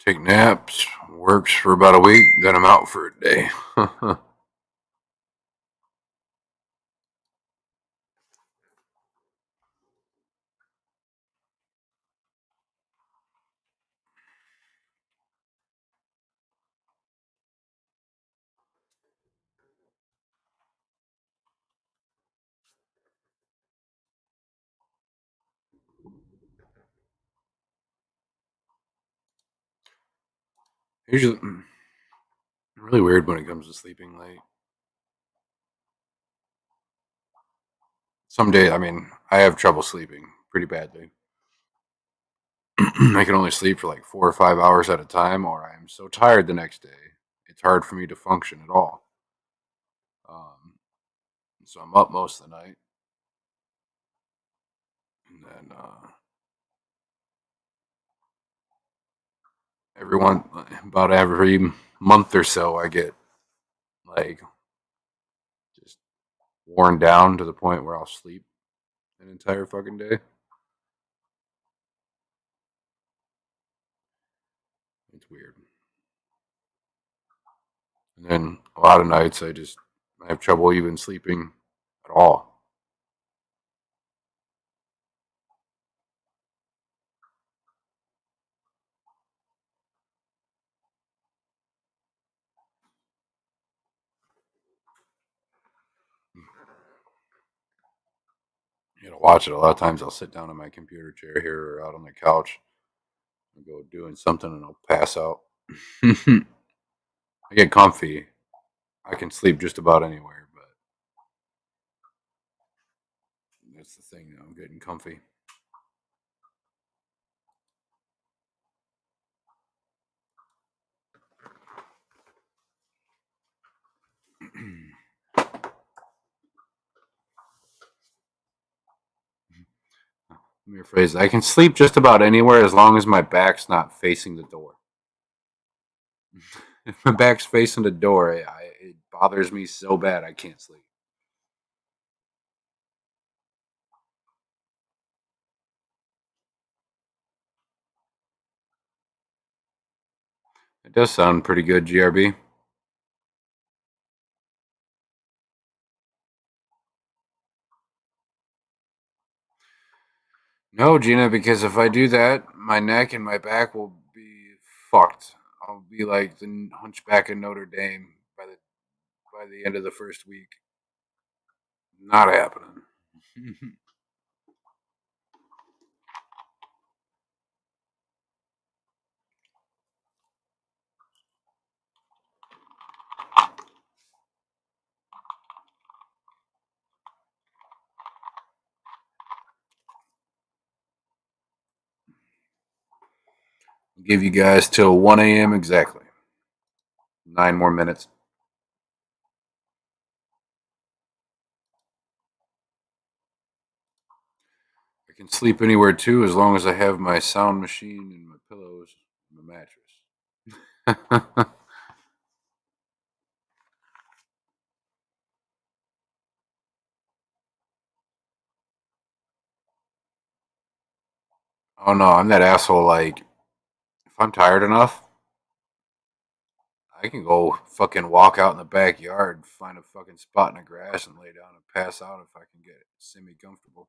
Take naps, works for about a week, then I'm out for a day. Usually, really weird when it comes to sleeping late. Some days, I mean, I have trouble sleeping pretty badly. I can only sleep for like 4 or 5 hours at a time, or I am so tired the next day, it's hard for me to function at all. Um, so I'm up most of the night, and then about every month or so, I get like just worn down to the point where I'll sleep an entire fucking day. It's weird. And then a lot of nights, I have trouble even sleeping at all. You know, watch it. A lot of times, I'll sit down in my computer chair here or out on the couch and go doing something, and I'll pass out. I get comfy. I can sleep just about anywhere, but that's the thing. I'm getting comfy. Let me rephrase. I can sleep just about anywhere as long as my back's not facing the door. If my back's facing the door, it bothers me so bad I can't sleep. It does sound pretty good, GRB. No, Gina, because if I do that, my neck and my back will be fucked. I'll be like the Hunchback of Notre Dame by the end of the first week. Not happening. I'll give you guys till 1 a.m. exactly. 9 more minutes. I can sleep anywhere too, as long as I have my sound machine and my pillows and my mattress. Oh no, I'm that asshole. Like, if I'm tired enough, I can go fucking walk out in the backyard, find a fucking spot in the grass, and lay down and pass out if I can get semi comfortable.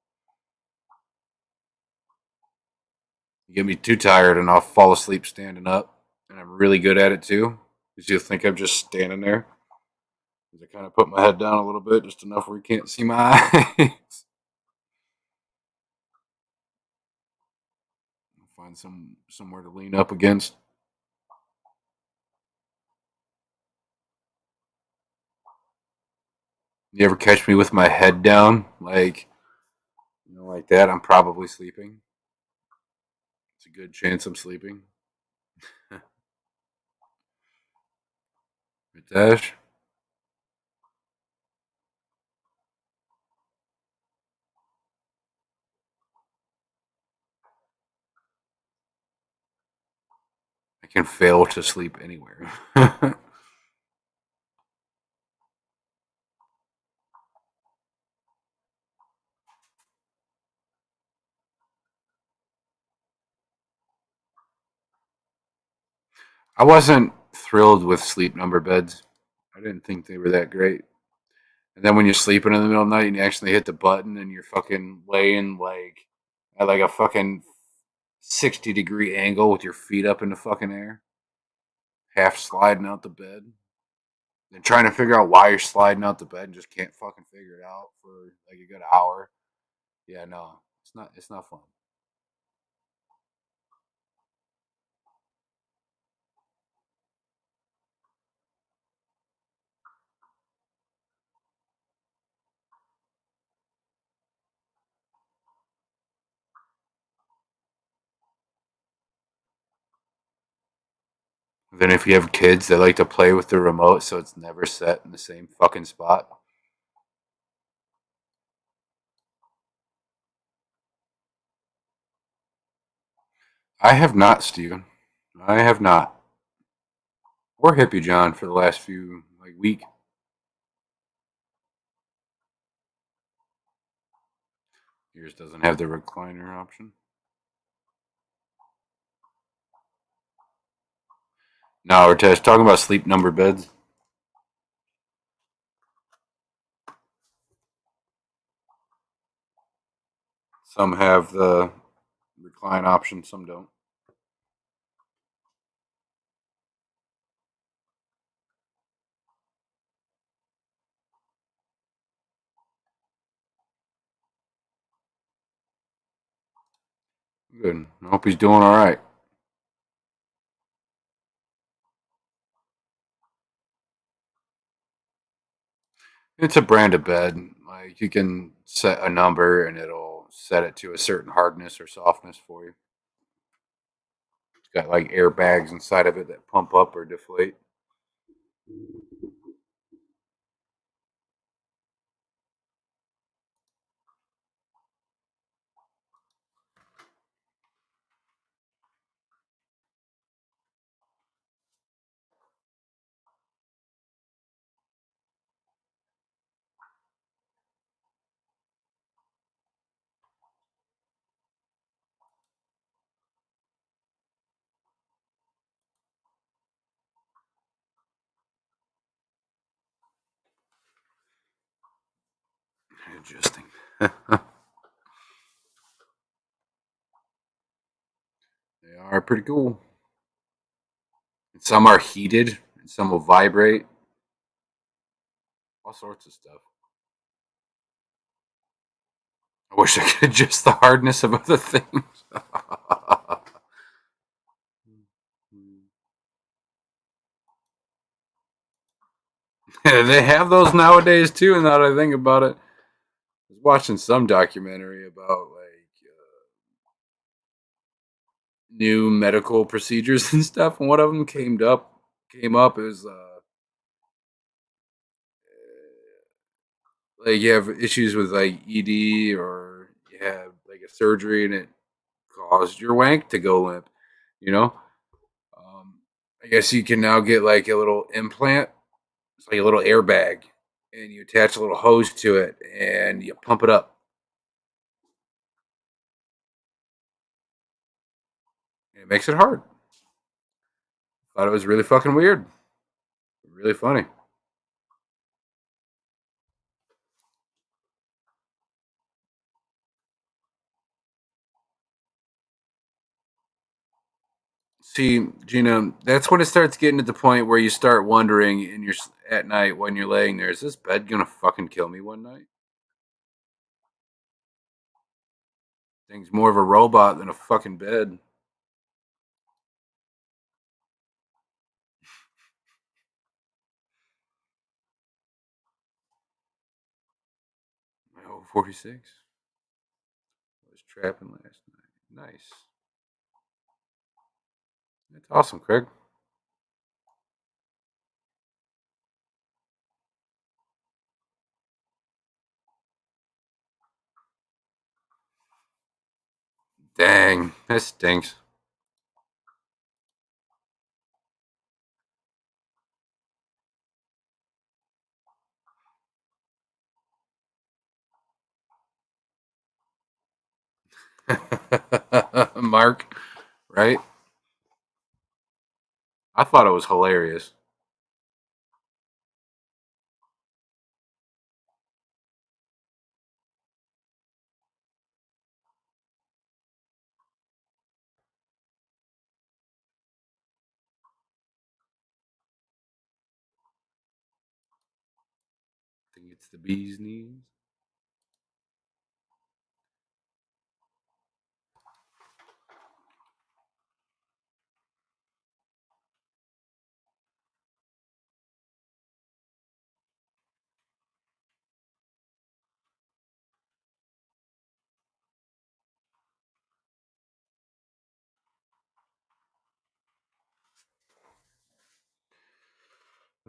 You get me too tired, and I'll fall asleep standing up, and I'm really good at it too. Because you'll think I'm just standing there. Because I kind of put my head down a little bit, just enough where you can't see my eyes. Find somewhere to lean up against. You ever catch me with my head down, like that? I'm probably sleeping. It's a good chance I'm sleeping. Ritesh, I can fail to sleep anywhere. I wasn't thrilled with sleep number beds. I didn't think they were that great. And then when you're sleeping in the middle of the night and you actually hit the button and you're fucking laying like at like a fucking 60-degree angle with your feet up in the fucking air, half sliding out the bed, and trying to figure out why you're sliding out the bed and just can't fucking figure it out for like a good hour. Yeah, no, it's not fun. Then if you have kids, they like to play with the remote, so it's never set in the same fucking spot. I have not, Steven. I have not. Or Hippie John for the last few like week. Yours doesn't have the recliner option. No, we're just talking about sleep number beds. Some have the recline option, some don't. Good. I hope he's doing all right. It's a brand of bed. Like you can set a number and it'll set it to a certain hardness or softness for you. It's got like airbags inside of it that pump up or deflate. Adjusting. They are pretty cool. And some are heated, and some will vibrate. All sorts of stuff. I wish I could adjust the hardness of other things. They have those nowadays too. Now that I think about it, I was watching some documentary about like new medical procedures and stuff, and one of them came up is like you have issues with like ED or you have like a surgery and it caused your wank to go limp. You know, um, I guess you can now get like a little implant. It's like a little airbag, and you attach a little hose to it, and you pump it up. And it makes it hard. Thought it was really fucking weird. Really funny. See, Gina, that's when it starts getting to the point where you start wondering in your at night when you're laying there, is this bed gonna fucking kill me one night? Thing's more of a robot than a fucking bed. Oh, 46. I was trapping last night. Nice. That's awesome, Craig. Dang, that stinks. Mark, right? I thought it was hilarious. I think it's the bee's knees.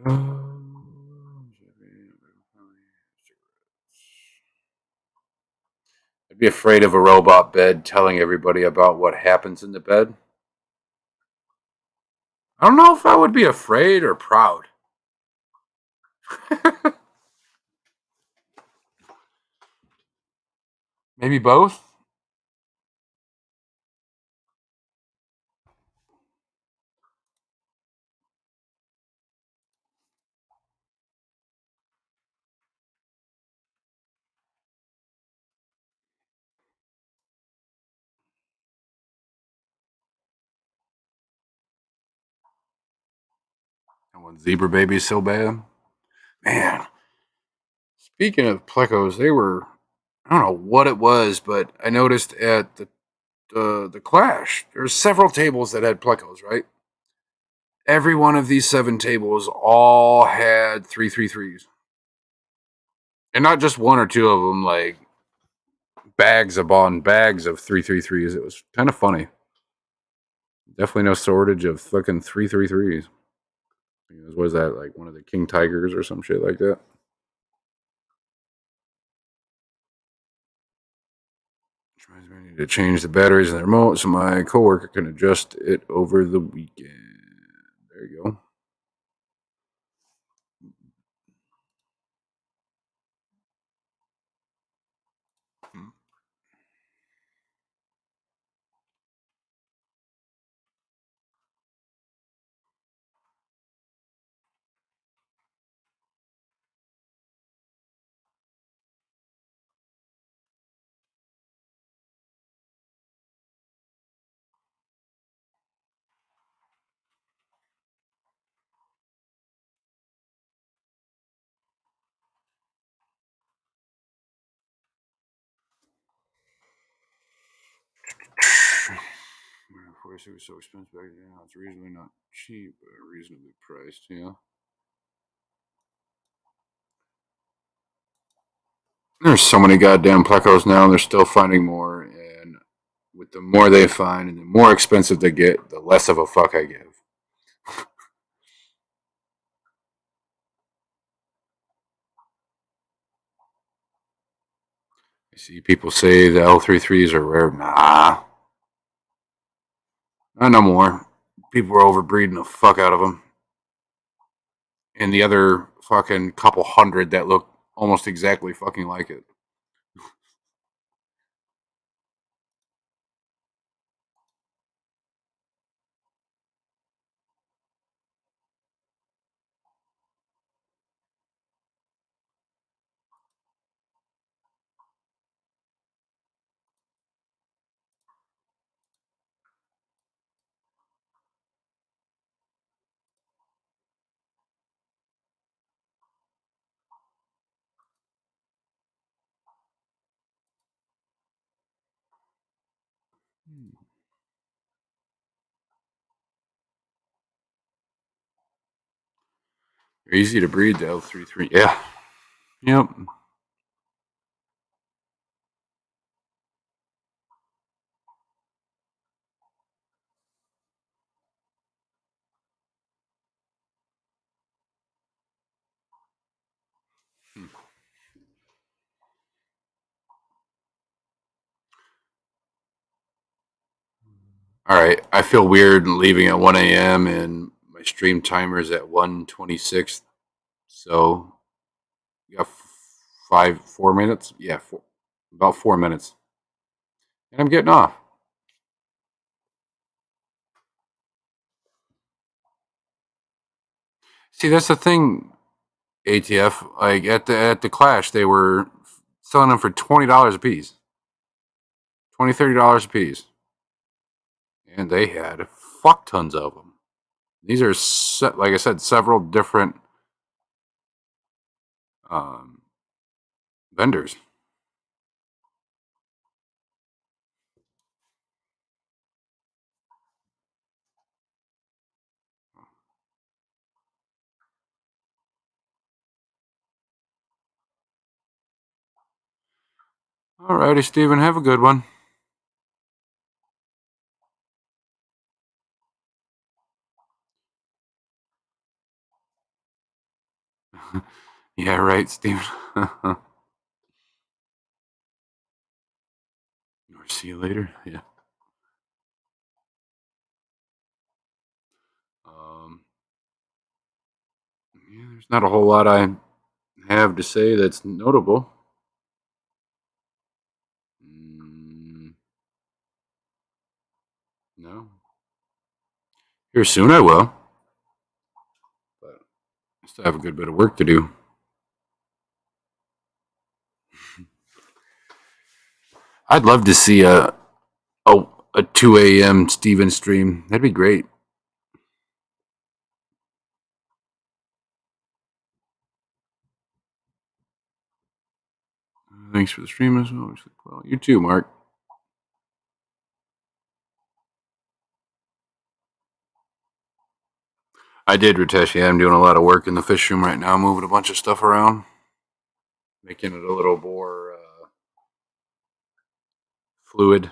I'd be afraid of a robot bed telling everybody about what happens in the bed. I don't know if I would be afraid or proud. Maybe both. I want zebra babies so bad. Man, speaking of plecos, they were, I don't know what it was, but I noticed at the Clash, there's several tables that had plecos, right? Every one of these 7 tables all had 333s. And not just one or two of them, like bags upon bags of 333s. It was kind of funny. Definitely no shortage of fucking 333s. What was that, like one of the King Tigers or some shit like that? Reminds me, I need to change the batteries in the remote so my coworker can adjust it over the weekend. There you go. Of course, it was so expensive back then. Now it's reasonably not cheap, but reasonably priced. Yeah. There's so many goddamn plecos now, and they're still finding more. And with the more they find and the more expensive they get, the less of a fuck I give. I see people say the L33s are rare. Nah, not no more. People are overbreeding the fuck out of them. And the other fucking couple hundred that look almost exactly fucking like it. They're easy to breed, the L33. Yeah. Yep. All right. I feel weird leaving at 1 a.m. and my stream timer is at 1:26. So you got 4 minutes? Yeah, about 4 minutes. And I'm getting off. See, that's the thing, ATF. Like at the Clash, they were selling them for $20 a piece. 20, $30 a piece. And they had fuck tons of them. These are, like I said, several different um, vendors. Alrighty, Steven, have a good one. Yeah, right, Steven. Or see you later. Yeah. Um, yeah, there's not a whole lot I have to say that's notable. Mm, no. Here soon I will. But I still have a good bit of work to do. I'd love to see a, a 2 a.m. Steven stream. That'd be great. Thanks for the stream as well. Well, you too, Mark. I did, Ritesh. Yeah, I'm doing a lot of work in the fish room right now, moving a bunch of stuff around, making it a little more fluid.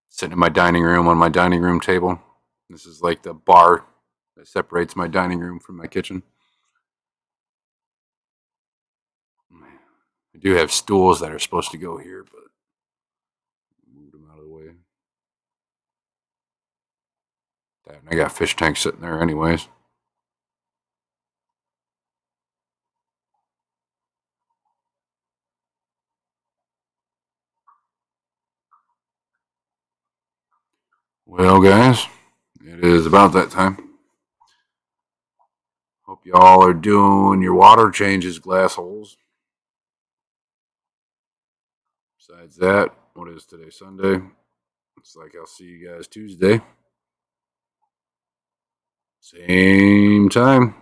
Sitting in my dining room on my dining room table. This is like the bar that separates my dining room from my kitchen. I do have stools that are supposed to go here, but I moved them out of the way. And I got fish tanks sitting there, anyways. Well, guys, it is about that time. Hope y'all are doing your water changes, glass holes. Besides that, what is today? Sunday. Looks like I'll see you guys Tuesday. Same time.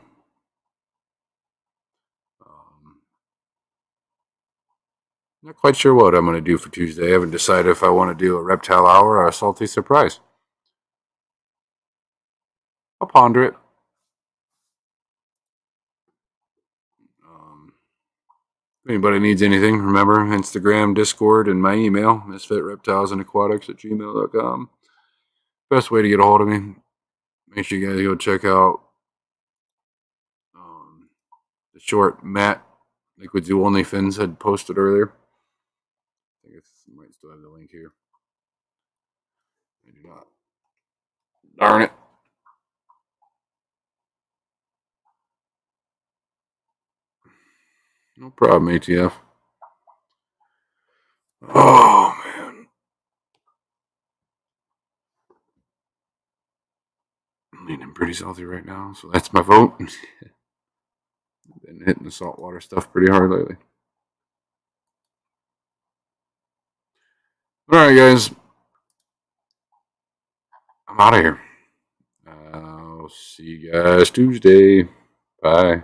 Not quite sure what I'm going to do for Tuesday. I haven't decided if I want to do a reptile hour or a salty surprise. I'll ponder it. If anybody needs anything, remember Instagram, Discord, and my email, misfitreptilesandaquatics@gmail.com. Best way to get a hold of me. Make sure you guys go check out the short Matt Liquid Zoo Only Fins had posted earlier. I think I might still have the link here. I do not. Darn it. No problem, ATF. Oh, man. I'm eating pretty salty right now, so that's my vote. Been hitting the saltwater stuff pretty hard lately. All right, guys. I'm out of here. I'll see you guys Tuesday. Bye.